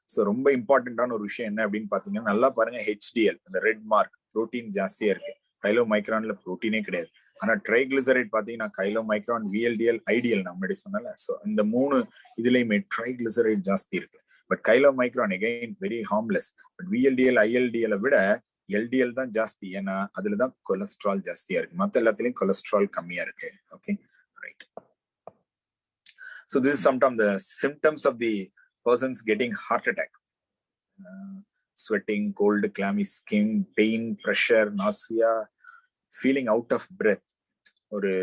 So ரொம்ப இம்பார்ட்டன்டான ஒரு விஷயம் என்ன அப்படின்னு பாத்தீங்கன்னா நல்லா பாருங்க, ஹெச்டிஎல் அந்த ரெட் மார்க் புரோட்டீன் ஜாஸ்தியா இருக்கு. கைலோ மைக்ரான்ல புரோட்டீனே கிடையாது. ஆனா ட்ரைக்ளிசரைட் பாத்தீங்கன்னா கைலோ மைக்ரான், விஎல்டிஎல், ஐடிஎல் நான் முன்னாடி சொன்னல. ஸோ இந்த மூணு இதுலயுமே ட்ரைக்ளிசரைட் ஜாஸ்தி இருக்கு. But chylomicron again very harmless. But VLDL, IDL விட எல்டிஎல் தான் ஜாஸ்தி. ஏன்னா அதுலதான் கொலஸ்ட்ரால் ஜாஸ்தியா இருக்கு, மத்த எல்லாத்துலயும் கொலஸ்ட்ரால் கம்மியா இருக்கு. Okay, right. So this is sometimes the symptoms of the person's getting heart attack. Sweating, cold, clammy skin, pain, pressure, nausea, feeling out of breath. ஒரு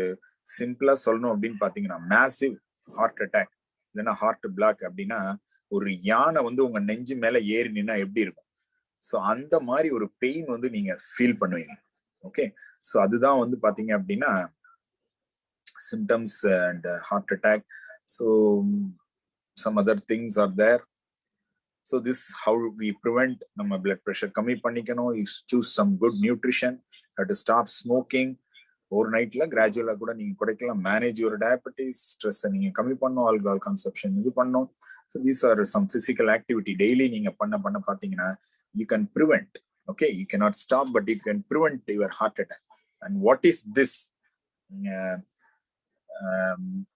சிம்பிளா சொல்லணும் அப்படின்னு பாத்தீங்கன்னா massive heart attack இல்லைன்னா ஹார்ட் பிளாக் அப்படின்னா ஒரு யானை வந்து உங்க நெஞ்சு மேல ஏறி நின்னா எப்படி இருக்கும்? ஸோ அந்த மாதிரி ஒரு பெயின் வந்து நீங்க ஃபீல் பண்ணுவீங்க. ஓகே, ஸோ அதுதான் வந்து பாத்தீங்க அப்படின்னா symptoms and heart attack. So some other things are there. So this how we prevent. நம்ம பிளட் ப்ரெஷர் கம்மி பண்ணிக்கணும். You choose some good nutrition, to stop smoking. ஒரு நைட்ல கிராஜுவலா கூட நீங்க குறைக்கலாம். மேனேஜ் யுவர் டயபெட்டிஸ், ஸ்ட்ரெஸ் நீங்க கம்மி பண்ணும், ஆல்கஹால் கன்சப்ஷன் இது பண்ணும். So these are some physical activity daily நீங்க பண்ண பாத்தீங்கன்னா you can prevent. Okay, you cannot stop, but you can prevent your heart attack. And what is this?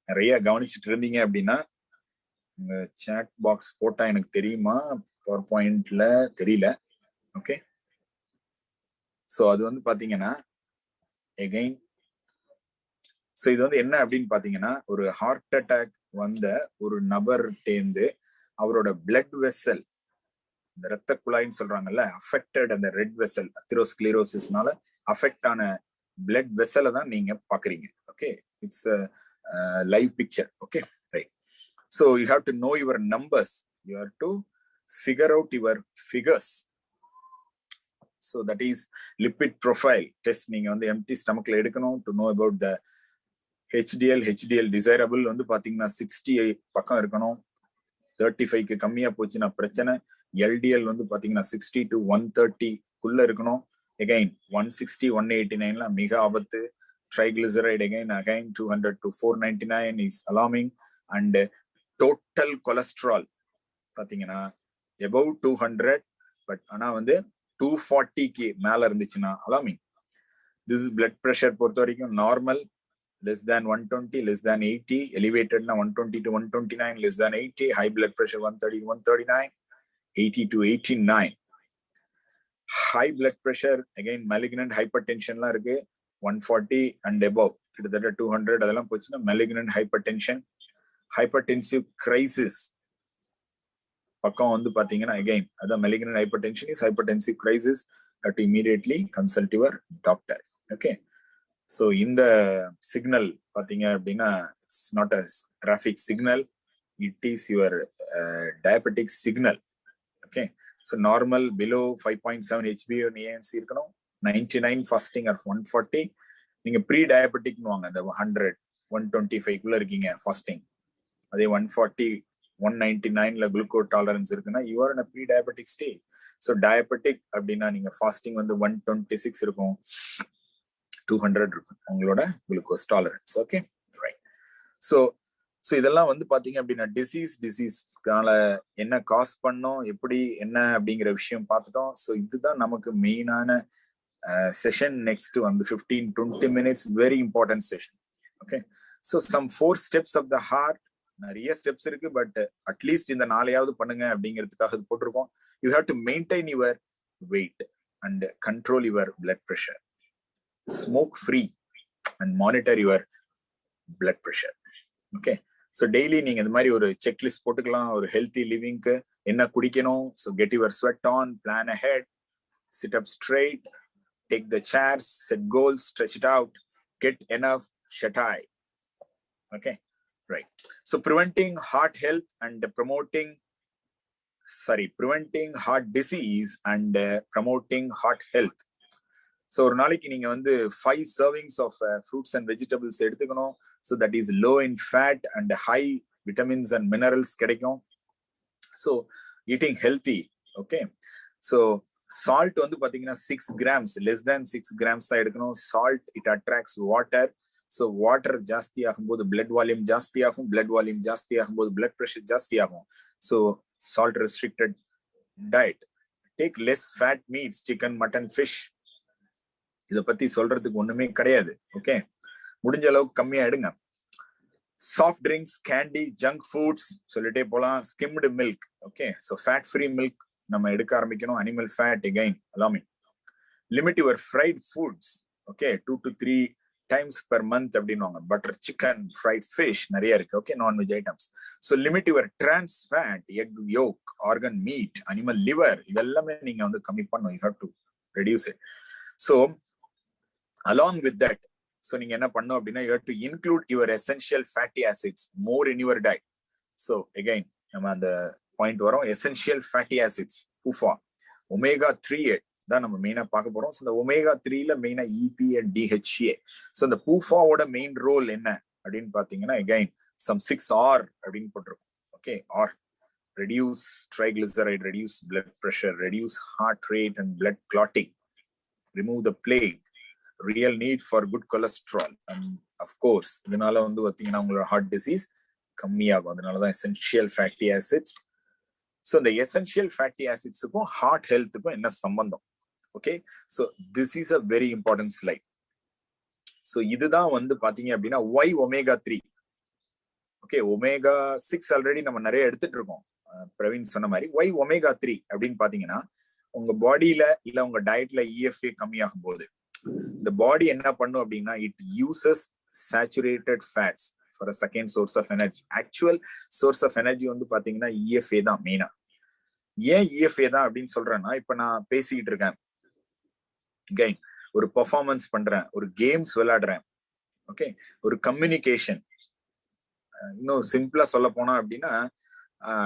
நிறைய கவனிச்சுட்டு இருந்தீங்க அப்படின்னா சாட் பாக்ஸ் போட்டா எனக்கு தெரியுமா, பவர் பாயிண்ட்ல தெரியல. ஓகே, ஸோ அது வந்து பாத்தீங்கன்னா எகைன் ஸோ இது வந்து என்ன அப்படின்னு பாத்தீங்கன்னா ஒரு ஹார்ட் அட்டாக் வந்த ஒரு நபர்கிட்டேந்து அவரோட பிளட் வெசல், இந்த ரத்த குழாய்ன்னு சொல்றாங்கல்ல, அஃபெக்டட் அந்த ரெட் வெசல் அத்திரோஸ்க்ளீரோசிஸ்னால அஃபெக்ட் ஆன பிளட் வெசலை தான் நீங்க பாக்குறீங்க. Okay, it's live picture. Okay, right. So you have to know your numbers, you have to figure out your figures. So that is lipid profile test. நீங்க வந்து எம்டி ஸ்டமக்ல எடுக்கணும் to know about the HDL desirable வந்து பாத்தீங்கன்னா 60 பக்கம் இருக்கணும். 35க்கு கம்மியா போச்சுன்னா பிரச்சனை. எல்டிஎல் வந்து பாத்தீங்கன்னா 60 to 130 இருக்கணும். எகைன் 160, 189 மிக ஆபத்து. Triglyceride again 200 to 499 is alarming. And total cholesterol பாத்தீங்கன்னா above 200, பட் ஆனா வந்து 240க்கு மேல இருந்துச்சுன்னா alarming. This is blood pressure பொறுத்த வரைக்கும் normal less than 120, less than 80, elevated na 120 to 129, less than 80, high blood pressure 130 to 139, 80 to 89. High blood pressure, again malignant hypertension la irukku, 140 and above, கிட்டத்தட்ட 200 அதெல்லாம் போச்சுன்னா malignant hypertension. Hypertensive crisis பக்கம் வந்து பாத்தீங்கன்னா again அத malignant hypertension is hypertensive crisis, that immediately consult your doctor. Okay, so in the signal பாத்தீங்க அப்படின்னா it's not a traffic signal, it is your diabetic signal. Okay, so normal below 5.7 HbA1 ANC இருக்கணும், 99 fasting or 140. நீங்க ப்ரீ டயபெட்டிக்னு வாங்க, அந்த 100 125 குள்ள இருக்கீங்க ஃபாஸ்டிங், அதே 140 199ல குளுக்கோஸ் டாலரன்ஸ் இருக்குன்னா you are in a pre diabetic state. so diabetic அப்படின்னா நீங்க ஃபாஸ்டிங் வந்து 126 இருக்கும், 200 இருக்கும் உங்களோட glucose tolerance. Okay right. So இதெல்லாம் வந்து பாத்தீங்க அப்படின்னா டிசீஸ்னால என்ன காஸ் பண்ணோம், எப்படி என்ன அப்படிங்கிற விஷயம் பார்த்துட்டோம். ஸோ இதுதான் நமக்கு மெயினான செஷன். நெக்ஸ்ட் வந்து 15-20 minutes very important session. Okay, so some 4 steps of the heart. நிறைய ஸ்டெப்ஸ் இருக்கு, பட் அட்லீஸ்ட் இந்த 4 பண்ணுங்க அப்படிங்கிறதுக்காக இது போட்டிருக்கோம். You have to maintain your weight and control your blood pressure, smoke free and monitor your blood pressure. Okay, so daily நீங்க இந்த மாதிரி ஒரு செக்லிஸ்ட் போட்டுக்கலாம் ஒரு ஹெல்த்தி லிவிங்க்கு என்ன குடிக்கணும். So get your sweat on, plan ahead, sit up straight, take the chairs, set goals, stretch it out, get enough shut eye. Okay, right. So preventing heart disease and promoting heart health. So ஒரு நாளைக்கு நீங்க வந்து 5 servings of fruits and vegetables எடுத்துக்கணும். So that is low in fat and high vitamins and minerals கிடைக்கும். So eating healthy. Okay, so salt வந்து பாத்தீங்கன்னா 6 grams, less than 6 grams தான் எடுக்கணும். salt it attracts water, so water ஜாஸ்தி ஆகும்போது blood volume ஜாஸ்தி ஆகும், blood volume ஜாஸ்தி ஆகும்போது blood pressure ஜாஸ்தி ஆகும். so salt restricted diet. take less fat meats, chicken, mutton, fish. இத பத்தி சொல்றதுக்கு ஒண்ணுமே கிடையாது. ஓகே, முடிஞ்ச அளவுக்கு கம்மியா எடுங்க. soft drinks, candy, junk foods சொல்லிட்டே போலாம். skimmed milk. okay, so fat free milk நம்ம எடுக்க ஆரம்பிக்கணும். Animal fat again alarming. limit your fried foods. okay, 2 to 3 times per month அப்படின்னுவாங்க. பட்டர் சிக்கன், ஃப்ரைட் ஃபிஷ் நிறைய இருக்கு. Okay, non veg items. So limit your trans fat, egg yolk, organ meat, animal liver, இதெல்லாமே நீங்க வந்து கம்மி பண்ணணும். You have to reduce it. So along with that, so நீங்க என்ன பண்ணணும் அப்படின்னா you have to include your essential fatty acids more in your diet. So again நம்ம அந்த பாயிண்ட் வரும், essential fatty acids, PUFA, omega 3 தான் நம்ம மெயினா பார்க்க போறோம். ஸோ இந்த ஒமேகா 3ல மெயினா EPA and DHA. ஸோ இந்த PUFAவோட மெயின் ரோல் என்ன அப்படின்னு பாத்தீங்கன்னா அகைன் சம் 6R அப்படின்னு போட்டிருக்கோம். Okay, R reduce triglyceride, reduce blood pressure, reduce heart rate and blood clotting, remove the plague, real need for good cholesterol, and of course இதனால வந்து பாத்தீங்கன்னா உங்களோட ஹார்ட் டிசீஸ் கம்மியாகும். அதனாலதான் எசென்ஷியல் ஃபேட்டி ஆசிட்ஸ். ஸோ இந்த எசென்ஷியல் ஃபேட்டி ஆசிட்ஸுக்கும் ஹார்ட் ஹெல்த்துக்கும் என்ன சம்பந்தம்? Okay, so this is a very important slide. So இதுதான் வந்து பாத்தீங்க அப்படின்னா why omega 3. Okay, omega 6 already நம்ம நிறைய எடுத்துட்டு இருக்கோம். பிரவீன் சொன்ன மாதிரி ஒய் ஒமேகா 3 அப்படின்னு பாத்தீங்கன்னா உங்க பாடியில இல்ல உங்க டயட்ல EFA கம்மியாகும் போது இந்த பாடி என்ன பண்ணும் அப்படின்னா it uses saturated fats for a second source of energy. Actual source of energy வந்து பாத்தீங்கன்னா EFA தான் மெயினா. ஏன் EFA தான் அப்படின்னு சொல்றேன்னா, இப்ப நான் பேசிக்கிட்டு இருக்கேன், கெயின் ஒரு பெர்ஃபார்மன்ஸ் பண்றேன், ஒரு கேம்ஸ் விளையாடுறேன், ஓகே, ஒரு கம்யூனிகேஷன். இன்னும் சிம்பிளா சொல்ல போனா அப்படின்னா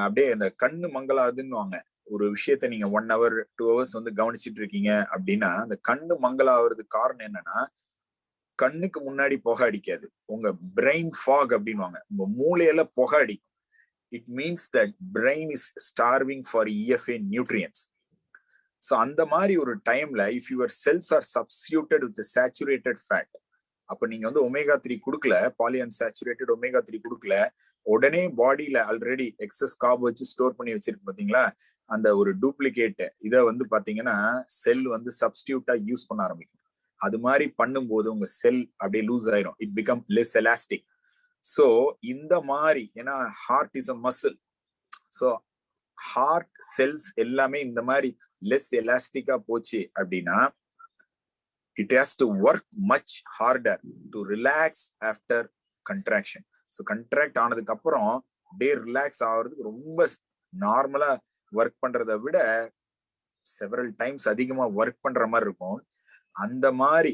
அப்படியே இந்த கண்ணு மங்களாதுன்னு வாங்க. ஒரு விஷயத்த நீங்க 1 hour 2 hours வந்து கவனிச்சுட்டு இருக்கீங்க அப்படின்னா அந்த கண்ணு மங்களாகிறதுக்கு காரணம் என்னன்னா கண்ணுக்கு முன்னாடி புகை அடிக்காது, உங்க பிரெயின் ஃபாக் அப்படின்வாங்க, உங்க மூளையில புகை அடிக்கும். It means that brain is starving for EFA nutrients. So அந்த மாதிரி ஒரு டைம்ல if your cells are substituted with saturated fat, அப்ப நீங்க வந்து ஒமேகா 3 கொடுக்கல, பாலிஅன்சாச்சுரேட்டட் ஒமேகா 3 கொடுக்கல, உடனே பாடியில ஆல்ரெடி எக்ஸஸ் கார்ப் வச்சு ஸ்டோர் பண்ணி வச்சிருக்கு பாத்தீங்களா, அந்த ஒரு டூப்ளிகேட் இதை வந்து பாத்தீங்கன்னா செல் வந்து சப்ஸ்டியூட்டா யூஸ் பண்ண ஆரம்பிக்கும். அது மாதிரி பண்ணும்போது உங்க செல் அப்படியே லூஸ் ஆயிரும். It becomes less elastic. So இந்த மாதிரி, ஏன்னா heart is a muscle. So heart cells எல்லாமே இந்த மாதிரி லெஸ் எலாஸ்டிக்கா போச்சு அப்படின்னா it has to work much harder to relax after contraction. So contract ஆனதுக்கு அப்புறம் டே ரிலாக்ஸ் ஆகிறதுக்கு ரொம்ப நார்மலா ஒர்க் பண்றதை விட செவரல் டைம்ஸ் அதிகமா ஒர்க் பண்ற மாதிரி இருக்கும். அந்த மாதிரி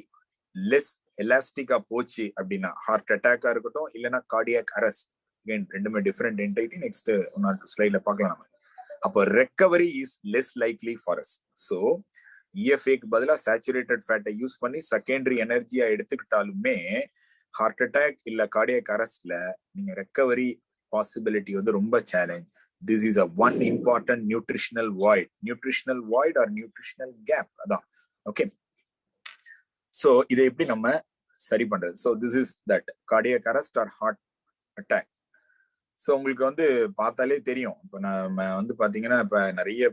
லெஸ் எலாஸ்டிக்கா போச்சு அப்படின்னா ஹார்ட் அட்டாக்கா இருக்கட்டும் இல்லைன்னா கார்டியாக் அரெஸ்ட், ரெண்டுமே டிஃபரெண்ட் என்டைட்டி. நெக்ஸ்ட் ஸ்லைட்ல பார்க்கலாம். அப்போ recovery is less likely for us. So இஎஃப்ஏக்கு பதிலாக சேச்சுரேட்டட் ஃபேட்டை யூஸ் பண்ணி செகண்டரி எனர்ஜியா எடுத்துக்கிட்டாலுமே ஹார்ட் அட்டாக் இல்ல கார்டியாக் அரெஸ்ட்ல நீங்க ரெக்கவரி பாசிபிலிட்டி வந்து ரொம்ப challenge. This is a one important nutritional void or nutritional gap. அதான் ஓகே. ஸோ இதை எப்படி நம்ம சரி பண்றது? So this is that cardiac arrest or heart attack. So உங்களுக்கு வந்து பார்த்தாலே தெரியும். இப்போ நம்ம வந்து பாத்தீங்கன்னா இப்ப நிறைய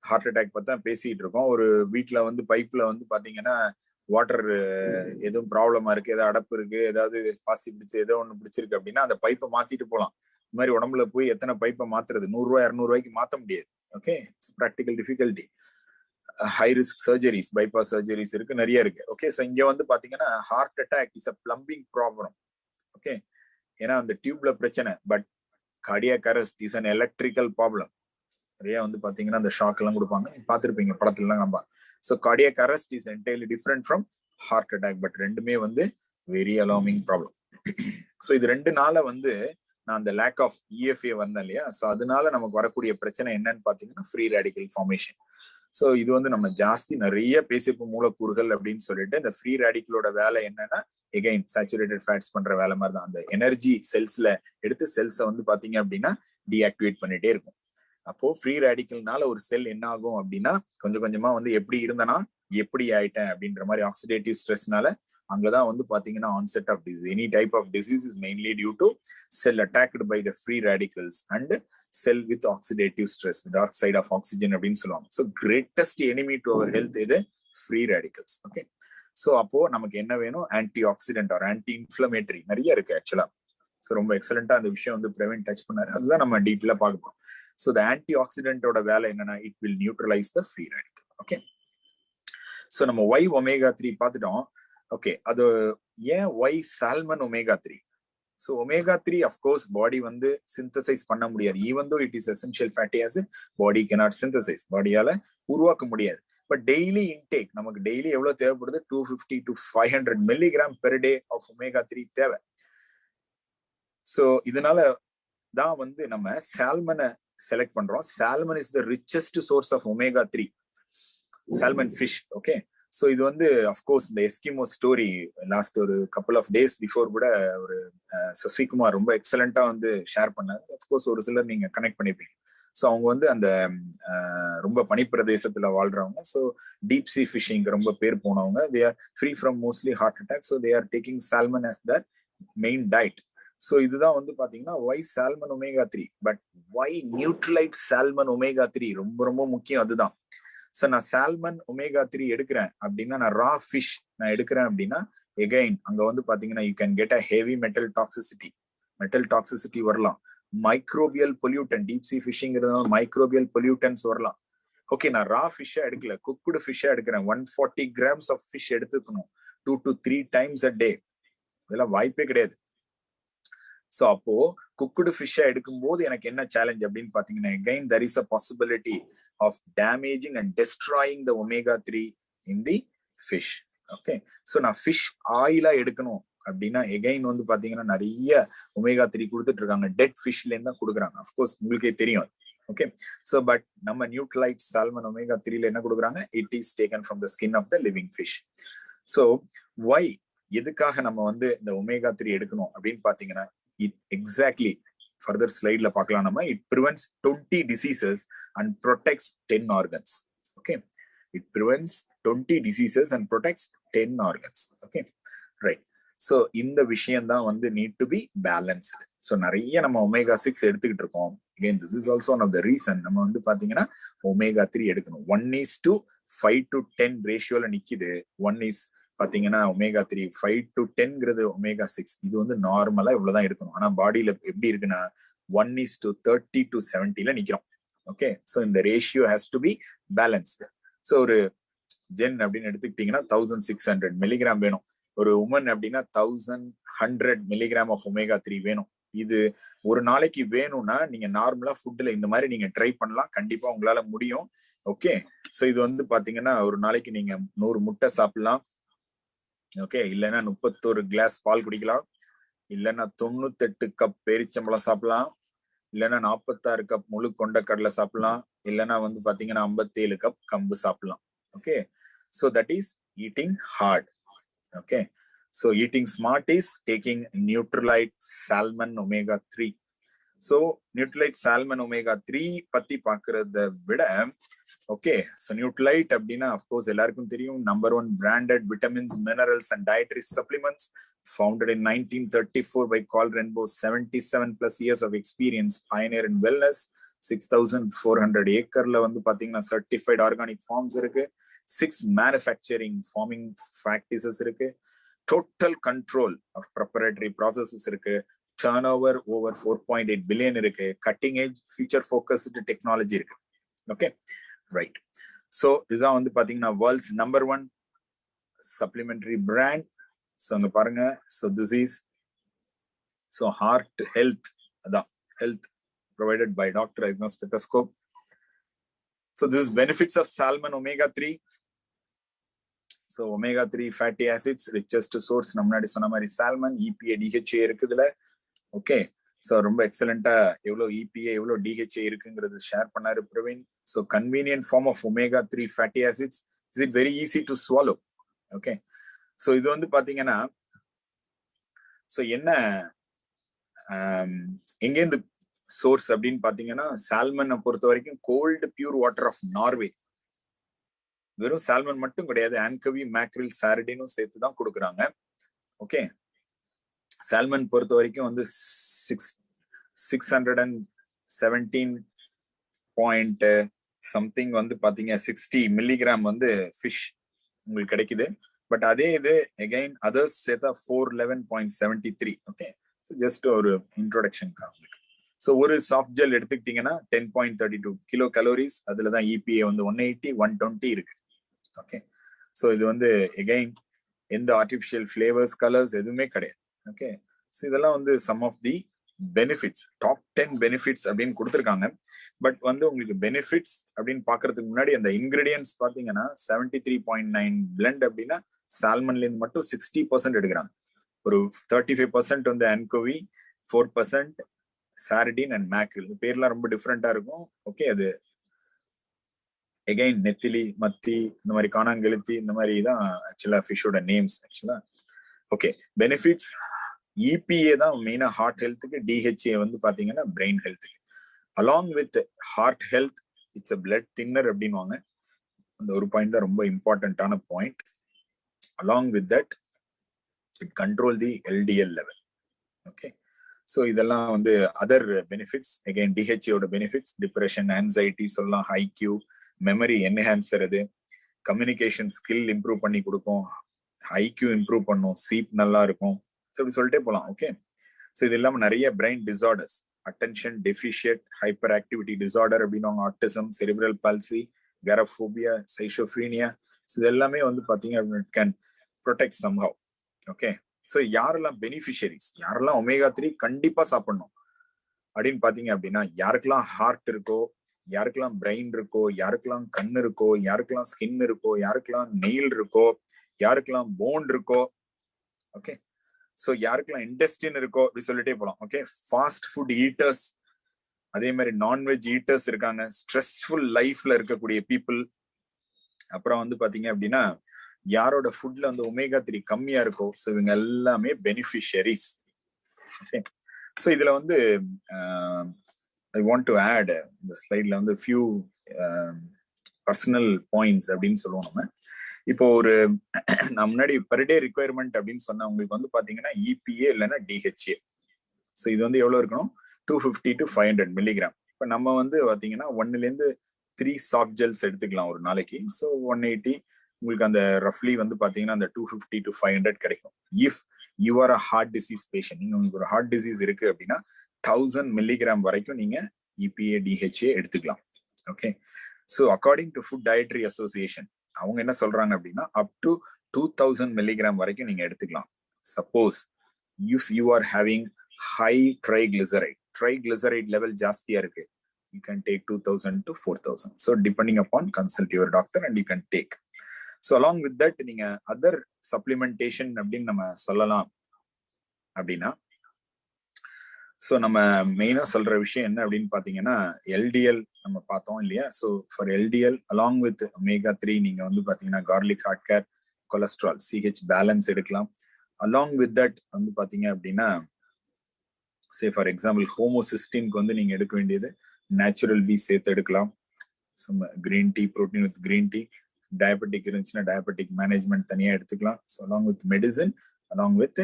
ஹார்ட் அட்டாக் பார்த்தா பேசிட்டு இருக்கோம். ஒரு வீட்டுல வந்து பைப்ல வந்து பாத்தீங்கன்னா வாட்டர் எதுவும் ப்ராப்ளமா இருக்கு, ஏதாவது அடப்பு இருக்கு, ஏதாவது பாசி பிடிச்சு ஏதோ ஒண்ணு பிடிச்சிருக்கு அப்படின்னா அந்த பைப்பை மாத்திட்டு போகலாம். இந்த மாதிரி உடம்புல போய் எத்தனை பைப்பை மாத்துறது? 100 ரூபாய் 200 ரூபாய்க்கு மாத்த முடியாது. Okay, it's practical difficulty. High risk surgeries, bypass surgeries இருக்கு, நிறைய இருக்கு. ஓகே, ஸோ இங்க வந்து பாத்தீங்கன்னா heart attack is a plumbing problem. Okay, ஏன்னா அந்த டியூப்ல பிரச்சனை. But cardiac arrest is an electrical problem. நிறைய வந்து பாத்தீங்கன்னா அந்த ஷாக் எல்லாம் கொடுப்பாங்க, பார்த்துருப்பீங்க படத்துல எல்லாம் காம்பா. So cardiac arrest is entirely different from heart attack. But ரெண்டுமே வந்து வெரி அலார்மிங் ப்ராப்ளம். ஸோ இது ரெண்டு நாள வந்து நான் அந்த லேக் ஆஃப் இஎஃப்ஏ வந்தேன் இல்லையா? ஸோ அதனால நமக்கு வரக்கூடிய பிரச்சனை என்னன்னு பாத்தீங்கன்னா ஃப்ரீ ரேடிக்கல் ஃபார்மேஷன். ஸோ இது வந்து நம்ம ஜாஸ்தி நிறைய பேசிப்பு மூலக்கூறுகள் அப்படின்னு சொல்லிட்டு இந்த ஃப்ரீ ரேடிக்கலோட வேலை என்னன்னா எகைன் சேச்சுரேட்டட் ஃபேட்ஸ் பண்ற வேலை மாதிரி தான். அந்த எனர்ஜி செல்ஸ்ல எடுத்து செல்ஸை வந்து பாத்தீங்க அப்படின்னா டீஆக்டிவேட் பண்ணிட்டே இருக்கும். அப்போ ஃப்ரீ ரேடிக்கல்னால ஒரு செல் என்ன ஆகும் அப்படின்னா கொஞ்சம் கொஞ்சமா வந்து எப்படி இருந்தனா எப்படி ஆயிட்டேன் அப்படின்ற மாதிரி ஆக்சிடேட்டிவ் ஸ்ட்ரெஸ்னால அங்கதான் வந்து பாத்தீங்கன்னா onset of disease. Any type of disease is mainly due to cell attacked by the free radicals and cell with oxidative stress, dark side of oxygen அப்படின்னு சொல்லுவாங்க. So greatest enemy to our health இது ஃப்ரீ ரேடிக்கல்ஸ். ஓகே, ஸோ அப்போ நமக்கு என்ன வேணும்? Anti oxidant or anti inflammatory நிறைய இருக்கு ஆக்சுவலா. ஸோ ரொம்ப எக்ஸலண்டா அந்த விஷயம் வந்து பிரவீன் டச் பண்ணாரு. அதுதான் நம்ம டீட்டெயிலா பார்க்க. ஸோ த ஆன்டி ஆக்சிடென்டோட வேலை என்னன்னா it will neutralize the free radical. Okay, so நம்ம ஒய் ஒமேகா 3 பார்த்துட்டோம். ஓகே, அது ஏன் why salmon omega 3? So omega 3 of course body வந்து சிந்தசைஸ் பண்ண முடியாது. Even though it is essential fatty acid, body cannot synthesize, பாடியால உருவாக்க முடியாது. பட் டெய்லி இன்டேக் நமக்கு டெய்லி எவ்வளவு தேவைப்படுது? 250 to 500 milligram per day of omega 3 தேவை. ஸோ இதனால தான் வந்து நம்ம சால்மனை செலக்ட் பண்றோம். Salmon is the richest source of omega 3, salmon fish. Okay, so இது வந்து அஃப்கோர்ஸ் இந்த எஸ்கிமோ ஸ்டோரி லாஸ்ட் ஒரு கப்புள் ஆஃப் டேஸ் பிஃபோர் கூட ஒரு சசிகுமார் ரொம்ப எக்ஸலண்டா வந்து ஷேர் பண்ணாரு. அஃப்கோர்ஸ் ஒரு சிலர் நீங்க கனெக்ட் பண்ணிருப்பீங்க. ஸோ அவங்க வந்து அந்த ரொம்ப பனிப்பிரதேசத்துல வாழ்றவங்க. ஸோ டீப் சி ஃபிஷிங் ரொம்ப பேர் போனவங்க. They are free from mostly heart attack. So they are taking salmon as their main diet. So இதுதான் வந்து பாத்தீங்கன்னா why salmon omega 3. But why Nutrilite salmon omega 3 ரொம்ப ரொம்ப முக்கியம். அதுதான். ஸோ நான் சால்மன் ஒமேகா 3 எடுக்கிறேன் அப்படின்னா, நான் ரா ஃபிஷ் நான் எடுக்கிறேன் அப்படின்னா எகைன் அங்க வந்து பாத்தீங்கன்னா you can get a heavy metal toxicity வரலாம். மைக்ரோபியல் பொல்யூட்டன், டீப் சி ஃபிஷிங்கிறதுனால மைக்ரோபியல் பொல்யூட்டன்ஸ் வரலாம். ஓகே, நான் ரா ஃபிஷ்ஷா எடுக்கல, குக்குடு ஃபிஷ்ஷா எடுக்கிறேன். 140 grams ஆஃப் ஃபிஷ் எடுத்துக்கணும் 2 to 3 times a day. இதெல்லாம் வாய்ப்பே கிடையாது. ஸோ அப்போ குக்குடு ஃபிஷ்ஷா எடுக்கும் போது எனக்கு என்ன சேலஞ்ச் அப்படின்னு பாத்தீங்கன்னா again there is a possibility of damaging and destroying the omega 3 in the fish. Okay, so நான் ஃபிஷ் ஆயிலா எடுக்கணும் அப்படின்னா எகைன் வந்து பாத்தீங்கன்னா நிறைய ஒமேகா 3 கொடுத்துட்டு இருக்காங்க. டெட் ஃபிஷ்ல இருந்து தான் கொடுக்குறாங்க. அஃப்கோர்ஸ் உங்களுக்கே தெரியும். ஓகே, ஸோ பட் நம்ம நியூட்ரலைட் சால்மன் ஒமேகா 3ல என்ன கொடுக்குறாங்க? It is taken from the skin of the living fish. So why எதுக்காக நம்ம வந்து இந்த ஒமேகா 3 எடுக்கணும் அப்படின்னு பாத்தீங்கன்னா it exactly further slide la paakalam nama, it prevents 20 diseases and protects 10 organs. Okay, it prevents 20 diseases and protects 10 organs. Okay, right. So இந்த விஷயம் தான் வந்து need to be balanced. So நிறைய நம்ம ஒமேகா 6 எடுத்துக்கிட்டு இருக்கோம். again this is also one of the reason நம்ம வந்து பாத்தீங்கன்னா ஒமேகா 3 எடுக்கணும். 1:5 to 10 ரேஷியோல நிக்குது. 1 is பாத்தீங்கன்னா ஒமேகா 3 5 to 10ங்கிறது ஒமேகா 6. இது வந்து நார்மலா இவ்வளவுதான் எடுக்கணும். ஆனா பாடியில எப்படி இருக்குன்னா 1:30 to 70ல நிக்கிறோம். ஓகே, ஸோ இந்த ratio has to be balanced. So ஒரு ஜென் அப்படின்னு எடுத்துக்கிட்டீங்கன்னா 1600 மில்லிகிராம் வேணும். ஒரு உமன் அப்படின்னா 1100 மில்லிகிராம் ஆஃப் ஒமேகா 3 வேணும். இது ஒரு நாளைக்கு வேணும்னா நீங்க நார்மலா ஃபுட்ல இந்த மாதிரி நீங்க ட்ரை பண்ணலாம், கண்டிப்பா உங்களால முடியும். ஓகே, ஸோ இது வந்து பாத்தீங்கன்னா ஒரு நாளைக்கு நீங்க 100 முட்டை சாப்பிடலாம். ஓகே, இல்லைன்னா 31 கிளாஸ் பால் குடிக்கலாம், இல்லைன்னா 98 கப் பேரிச்சம்பழம் சாப்பிடலாம், இல்லைன்னா 46 கப் முழு கொண்ட கடலை சாப்பிடலாம், இல்லைன்னா வந்து பாத்தீங்கன்னா 57 கப் கம்பு சாப்பிடலாம். Okay, so that is eating heart. Okay, so eating smart is taking Nutrilite salmon omega 3. So Nutrilite salmon omega 3 பத்தி பாக்குறத விட, ஓகே, ஸோ நியூட்ரலைட் அப்படின்னா அஃப்கோர்ஸ் எல்லாருக்கும் தெரியும், number 1 branded vitamins, minerals and dietary supplements, founded in 1934 by Carl Renbo, 77 plus years of experience, pioneer in wellness. 6400 ஏக்கர்ல வந்து பாத்தீங்கன்னா certified organic farms இருக்கு, 6 manufacturing farming practices இருக்கு, total control of proprietary processes இருக்கு, turnover over 4.8 billion இருக்கு, cutting edge future focused technology இருக்கு. Okay, right. ஸோ இதுதான் வந்து பாத்தீங்கன்னா world's number 1 supplementary brand. So அங்க பாருங்க, so this is so heart health, அதான் health provided by Dr. Agnos Stethoscope. So this is benefits of salmon omega 3. So omega 3 fatty acids, richest source நம்ம முன்னாடி சொன்ன மாதிரி salmon, EPA, DHA இருக்குதுல. ஓகே, ஸோ ரொம்ப எக்ஸலண்டா எவ்வளவு EPA எவ்வளவு DHA இருக்குங்கிறது ஷேர் பண்ணாரு Praveen. So convenient form of omega 3 fatty acids. Is it very easy to swallow? Okay, so இது வந்து பாத்தீங்கன்னா ஸோ என்ன எங்கேருந்து சோர்ஸ் அப்படின்னு பாத்தீங்கன்னா, சால்மனை பொறுத்த வரைக்கும் cold pure water of Norway. வெறும் சால்மன் மட்டும் கிடையாது, ஆன்கவி, மேக்ரில், சாரடினும் சேர்த்து தான் கொடுக்குறாங்க. ஓகே, சால்மன் பொறுத்த வரைக்கும் வந்து 617 பாயிண்ட் சம்திங் வந்து பாத்தீங்க 60 மில்லிகிராம் வந்து ஃபிஷ் உங்களுக்கு கிடைக்குது. பட் அதே இது அகைன் அதர்ஸ் சேர்த்தா 411.73. ஓகே, ஸோ ஜஸ்ட் ஒரு இன்ட்ரோடக்ஷன். ஸோ ஒரு சாஃப்ட் ஜெல் எடுத்துக்கிட்டீங்கன்னா 10.32 கிலோ கலோரிஸ், அதுல தான் EPA வந்து 180, 120 இருக்கு. ஓகே, ஸோ இது வந்து எகைன் எந்த ஆர்டிஃபிஷியல் ஃபிளேவர்ஸ், கலர்ஸ் எதுவுமே கிடையாது. ஓகே, ஸோ இதெல்லாம் வந்து some of the benefits, top 10 benefits அப்படின்னு கொடுத்துருக்காங்க. பட் வந்து உங்களுக்கு பெனிஃபிட்ஸ் அப்படின்னு பாக்குறதுக்கு முன்னாடி அந்த இன்கிரீடியன்ஸ் பாத்தீங்கன்னா 73.9 பிளெண்ட் அப்படின்னா சால்மன்ல இருந்து மட்டும் 60% எடுக்கிறாங்க. ஒரு 35% வந்து ஆன்கோவி, 4% சாரடின் அண்ட் மேக்ரில். பேர்லாம் ரொம்ப டிஃப்ரெண்டா இருக்கும். ஓகே, அது எகைன் நெத்திலி, மத்தி, இந்த மாதிரி காணாங்கெழுத்தி, இந்த மாதிரி தான் ஆக்சுவலா ஃபிஷோட நேம்ஸ் ஆக்சுவலா. ஓகே, பெனிஃபிட்ஸ் EPA தான் மெயினா ஹார்ட் ஹெல்த்துக்கு, DHA வந்து பாத்தீங்கன்னா பிரெயின் ஹெல்த்துக்கு. Along with heart health, it's a blood thinner அப்படின்வாங்க. அந்த ஒரு பாயிண்ட் தான் ரொம்ப இம்பார்ட்டன்டான point. Along with that it control the LDL level. Okay, so இதெல்லாம் வந்து அதர் பெனிஃபிட்ஸ். அகைன் DHAயோட பெனிஃபிட்ஸ் டிப்ரெஷன், ஆன்சைட்டி சொல்லலாம், IQ, மெமரி என்ஹான்சர், அது கம்யூனிகேஷன் ஸ்கில் இம்ப்ரூவ் பண்ணி கொடுக்கும், IQ இம்ப்ரூவ் பண்ணும், ஸ்லீப் நல்லா இருக்கும். ஸோ இப்படி சொல்லிட்டே போகலாம். ஓகே, ஸோ இது இல்லாமல் நிறைய brain disorders, attention deficit hyper activity disorder அப்படின்னு, ஆட்டிசம், செரிப்ரல் பால்சி, கெரஃபோபியா, சைஷோஃப்ரீனியா, ஸோ இது எல்லாமே வந்து பார்த்தீங்க அப்படின்னா it can protect somehow. Okay, so யாரெல்லாம் பெனிஃபிஷியரிஸ், யாரெல்லாம் ஒமேகா 3 கண்டிப்பா சாப்பிடணும் அப்படின்னு பாத்தீங்க அப்படின்னா, யாருக்கெல்லாம் ஹார்ட் இருக்கோ, யாருக்கெல்லாம் பிரெயின் இருக்கோ, யாருக்கெல்லாம் கண் இருக்கோ, யாருக்கெல்லாம் ஸ்கின் இருக்கோ, யாருக்கெல்லாம் நெயில் இருக்கோ, யாருக்கெல்லாம் போன் இருக்கோ. ஓகே, ஸோ யாருக்கெல்லாம் இன்டெஸ்டின் இருக்கோ, அப்படி சொல்லிட்டே போலாம். ஓகே, ஃபாஸ்ட் ஃபுட் ஈட்டர்ஸ், அதே மாதிரி நான்வெஜ் ஈட்டர்ஸ் இருக்காங்க, ஸ்ட்ரெஸ்ஃபுல் லைஃப்ல இருக்கக்கூடிய பீப்புள், அப்புறம் வந்து பாத்தீங்க அப்படின்னா யாரோட ஃபுட்ல வந்து ஒமேகா 3 கம்மியா இருக்கோ, ஸோ இவங்க எல்லாமே பெனிஃபிஷியரிஸ். ஓகே, ஸோ இதுல வந்து ஐ வாண்ட் டு ஆட் இந்த ஸ்லைட்ல வந்து ஃபியூ பர்சனல் பாயிண்ட்ஸ் அப்படின்னு சொல்லுவோம் நம்ம. இப்போ ஒரு நான் முன்னாடி பெர் டே ரிக்வயர்மெண்ட் அப்படின்னு சொன்னா உங்களுக்கு வந்து பாத்தீங்கன்னா EPA இல்லைன்னா DHA. ஸோ இது வந்து எவ்வளவு இருக்கணும், 250 to 500 மில்லிகிராம். இப்போ நம்ம வந்து பாத்தீங்கன்னா 1லேருந்து 3 சாஃப்ட் ஜெல்ஸ் எடுத்துக்கலாம் ஒரு நாளைக்கு. ஸோ 180 உங்களுக்கு அந்த ரஃப்லி வந்து பாத்தீங்கன்னா அந்த 250 to 500 கிடைக்கும். If you are a heart disease patient, நீங்க உங்களுக்கு ஒரு ஹார்ட் டிசீஸ் இருக்கு அப்படின்னா 1000 மில்லிகிராம் வரைக்கும் நீங்க EPA DHA எடுத்துக்கலாம். Okay. So according to food dietary association அவங்க என்ன சொல்றாங்க அப்படின்னா அப் டு 2000 மில்லிகிராம் வரைக்கும் நீங்க எடுத்துக்கலாம். Suppose if you are having high triglyceride level ஜாஸ்தியா இருக்கு, you can take 2000 to 4000. So depending upon consult your doctor and you can take. So along with that நீங்க other supplementation அப்படின்னு நம்ம சொல்லலாம் அப்படின்னா, ஸோ நம்ம மெயினா சொல்ற விஷயம் என்ன அப்படின்னு பாத்தீங்கன்னா LDL நம்ம பார்த்தோம் இல்லையா. So for LDL along with omega-3 நீங்க வந்து பாத்தீங்கன்னா garlic, heart care, cholesterol, CH balance எடுக்கலாம். அலாங் வித் தட் வந்து பாத்தீங்க அப்படின்னா சே ஃபார் எக்ஸாம்பிள் ஹோமோசிஸ்டின்க்கு வந்து நீங்க எடுக்க வேண்டியது நேச்சுரல் பி சேர்த்து எடுக்கலாம். Green tea, protein with green tea. Diabetic இருந்துச்சுன்னா டயபெட்டிக் மேனேஜ்மெண்ட் தனியா எடுத்துக்கலாம். So along with medicine, along with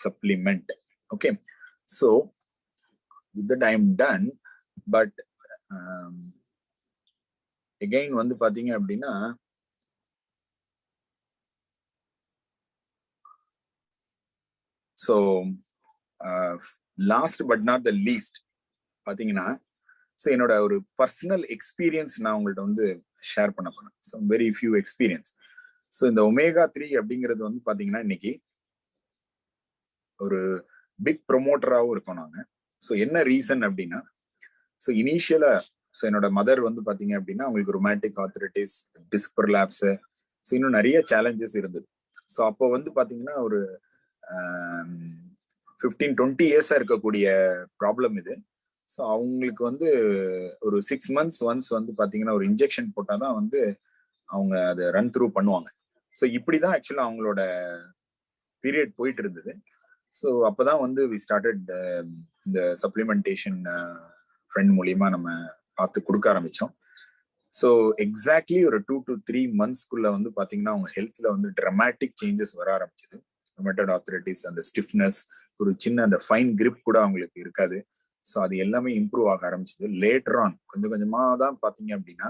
supplement. Okay. So with that I am done. But again வந்து பாத்தீங்க அப்படின்னா so last but not the least பாத்தீங்கன்னா ஸோ என்னோட ஒரு பர்சனல் எக்ஸ்பீரியன்ஸ் நான் உங்கள்ட்ட வந்து ஷேர் பண்ண போறேன். So very few experience. So இந்த omega-3 அப்படிங்கிறது வந்து பாத்தீங்கன்னா இன்னைக்கு ஒரு பிக் ப்ரொமோட்டராகவும் இருக்கோம் நாங்க. ஸோ என்ன ரீசன் அப்படின்னா, ஸோ இனிஷியலா ஸோ என்னோட மதர் வந்து பாத்தீங்க அப்படின்னா அவங்களுக்கு ரொமாட்டிக் ஆர்த்ரைட்டிஸ், டிஸ்க் ப்ரொலாப்ஸ், ஸோ இன்னும் நிறைய சேலஞ்சஸ் இருந்தது. ஸோ அப்போ வந்து பாத்தீங்கன்னா ஒரு 15-20 இயர்ஸா இருக்கக்கூடிய ப்ராப்ளம் இது. ஸோ அவங்களுக்கு வந்து ஒரு 6 months ஒன்ஸ் வந்து பாத்தீங்கன்னா ஒரு இன்ஜெக்ஷன் போட்டாதான் வந்து அவங்க அதை ரன் த்ரூ பண்ணுவாங்க. ஸோ இப்படிதான் ஆக்சுவலா அவங்களோட பீரியட் போயிட்டு இருந்தது. ஸோ அப்பதான் வந்து வி ஸ்டார்டட் இந்த சப்ளிமெண்டேஷன் ஃப்ரெண்ட் மூலியமா நம்ம பார்த்து கொடுக்க ஆரம்பிச்சோம். ஸோ எக்ஸாக்ட்லி ஒரு 2 to 3 monthsக்குள்ள வந்து பாத்தீங்கன்னா அவங்க ஹெல்த்ல வந்து ட்ரமாட்டிக் சேஞ்சஸ் வர ஆரம்பிச்சது. ரொமேட்டட் ஆர்த்ரைட்டிஸ், அந்த ஸ்டிஃப்னஸ், ஒரு சின்ன அந்த ஃபைன் கிரிப் கூட அவங்களுக்கு இருக்காது. ஸோ அது எல்லாமே இம்ப்ரூவ் ஆக ஆரம்பிச்சது. லேட்டர் ஆன் கொஞ்சம் கொஞ்சமா தான் பாத்தீங்க அப்படின்னா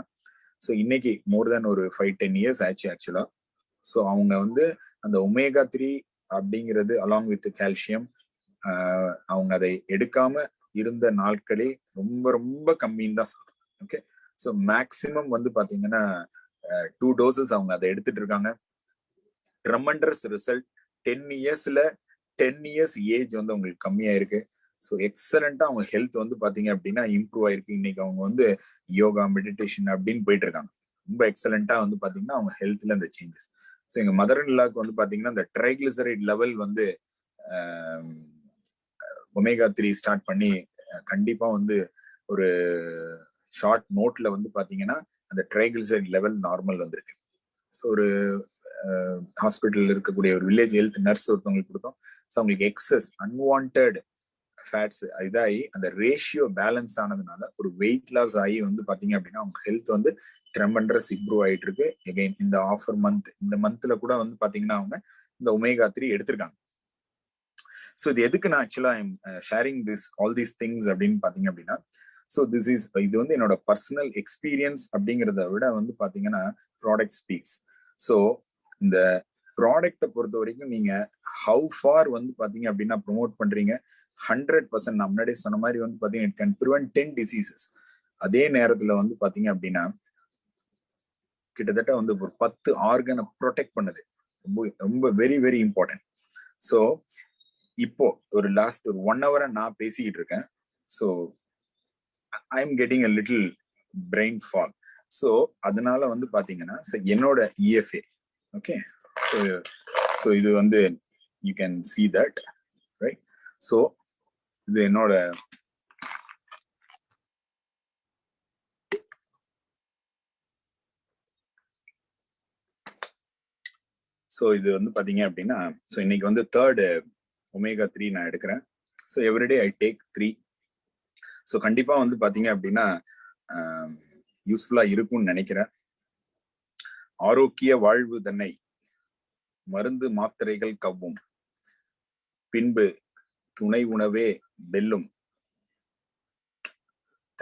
ஸோ இன்னைக்கு மோர் தென் ஒரு 5-10 years ஆச்சு ஆக்சுவலா. ஸோ அவங்க வந்து அந்த omega-3 அப்படிங்கிறது அலாங் வித் கால்சியம் அவங்க அதை எடுக்காம இருந்த நாட்களே ரொம்ப ரொம்ப கம்மின்னு தான் சொல்றேன். ஓகே. ஸோ மேக்சிமம் வந்து பாத்தீங்கன்னா 2 doses அவங்க அதை எடுத்துட்டு இருக்காங்க. Tremendous result. 10 yearsல 10 years ஏஜ் வந்து அவங்களுக்கு கம்மியா இருக்கு. ஸோ எக்ஸலண்டா அவங்க ஹெல்த் வந்து பாத்தீங்க அப்படின்னா இம்ப்ரூவ் ஆயிருக்கு. இன்னைக்கு அவங்க வந்து யோகா, மெடிடேஷன் அப்படின்னு போயிட்டு இருக்காங்க. ரொம்ப எக்ஸலண்டா வந்து பாத்தீங்கன்னா அவங்க ஹெல்த்ல அந்த சேஞ்சஸ். ஸோ எங்க மதர் இன் லாக்கு வந்து பாத்தீங்கன்னா இந்த ட்ரைகிளிசரைட் லெவல் வந்து omega-3 ஸ்டார்ட் பண்ணி கண்டிப்பா வந்து ஒரு ஷார்ட் நோட்ல வந்து பாத்தீங்கன்னா அந்த ட்ரைகிளிசரைட் லெவல் நார்மல் வந்திருக்கு. ஸோ ஒரு ஹாஸ்பிட்டல் இருக்கக்கூடிய ஒரு வில்லேஜ் ஹெல்த் நர்ஸ் ஒருத்தவங்களுக்கு கொடுத்தோம். ஸோ அவங்களுக்கு எக்ஸஸ் அன்வான்ட் ஃபேட்ஸ் இதாகி அந்த ரேஷியோ பேலன்ஸ் ஆனதுனால ஒரு வெயிட் லாஸ் ஆகி வந்து பாத்தீங்க அப்படின்னா அவங்க ஹெல்த் வந்து ட்ரெமண்டஸ் இம்ப்ரூவ் ஆயிட்டு இருக்கு. எகைன் இந்த ஆஃபர் மந்த், இந்த மந்த்ல கூட வந்து பாத்தீங்கன்னா அவங்க இந்த omega-3 எடுத்திருக்காங்க. ஸோ இது எதுக்கு நான் ஆக்சுவலா I'm sharing all these things அப்படின்னு பாத்தீங்க அப்படின்னா, ஸோ இது வந்து என்னோட பர்சனல் எக்ஸ்பீரியன்ஸ் அப்படிங்கிறத விட வந்து பாத்தீங்கன்னா ப்ராடக்ட் ஸ்பீக்ஸ். ஸோ இந்த ப்ராடக்டை பொறுத்த வரைக்கும் நீங்க ஹவு ஃபார் வந்து பாத்தீங்க அப்படின்னா ப்ரொமோட் பண்றீங்க. 100% நான் முன்னாடி சொன்ன மாதிரி வந்து பாத்தீங்கன்னா இட் கேன் ப்ரிவென்ட் 10 diseases. அதே நேரத்துல வந்து பாத்தீங்க அப்படின்னா கிட்டத்தட்ட வந்து ஒரு 10 ஆர்கனை ப்ரொடெக்ட் பண்ணுது. ரொம்ப ரொம்ப வெரி வெரி இம்பார்ட்டன்ட். ஸோ இப்போ ஒரு லாஸ்ட் ஒரு 1 hour நான் பேசிக்கிட்டு இருக்கேன். So I am getting a little brain fog. So அதனால வந்து பாத்தீங்கன்னா என்னோட EFA. ஓகே. ஸோ இது வந்து you can see that, right? So இது என்னோட ஸோ இது வந்து பாத்தீங்க அப்படின்னா ஸோ இன்னைக்கு வந்து 3rd omega-3 நான் எடுக்கிறேன். So everyday I take 3. So கண்டிப்பா வந்து பாத்தீங்க அப்படின்னா யூஸ்ஃபுல்லா இருக்கும்னு நினைக்கிறேன். ஆரோக்கிய வாழ்வு தன்னை மருந்து மாத்திரைகள் கவ்வும், பின்பு துணை உணவே வெல்லும்.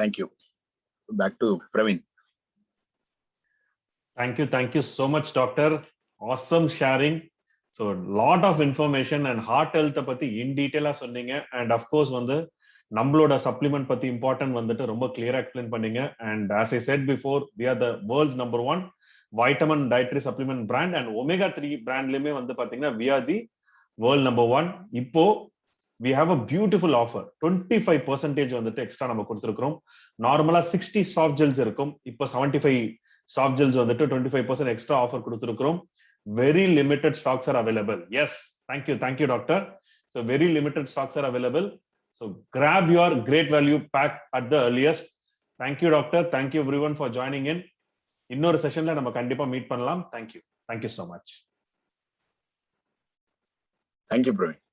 Thank you. Back to Praveen. Thank you so much, doctor. Awesome sharing. So lot of information and heart health பத்தி in detail சொன்னீங்க. And of course வந்து நம்மளோட supplement பத்தி important வந்துட்டு ரொம்ப clear explain பண்ணீங்க. And as I said before, we are the world's #1 vitamin dietary supplement brand, and omega 3 brandலயுமே வந்து பாத்தீங்கன்னா we are the world #1. இப்போ we have a beautiful offer. 25% வந்துட்டு எக்ஸ்ட்ரா நம்ம கொடுத்திருக்கிறோம். நார்மலா 60 soft gels இருக்கும். இப்போ 75 soft gels வந்துட்டு 25% extra offer கொடுத்திருக்கிறோம். Very limited stocks are available. Yes, thank you doctor. So very limited stocks are available. So grab your great value pack at the earliest. Thank you doctor. Thank you everyone for joining in. இன்னொரு செஷன்ல நம்ம கண்டிப்பா மீட் பண்ணலாம். Thank you so much. Thank you Praveen.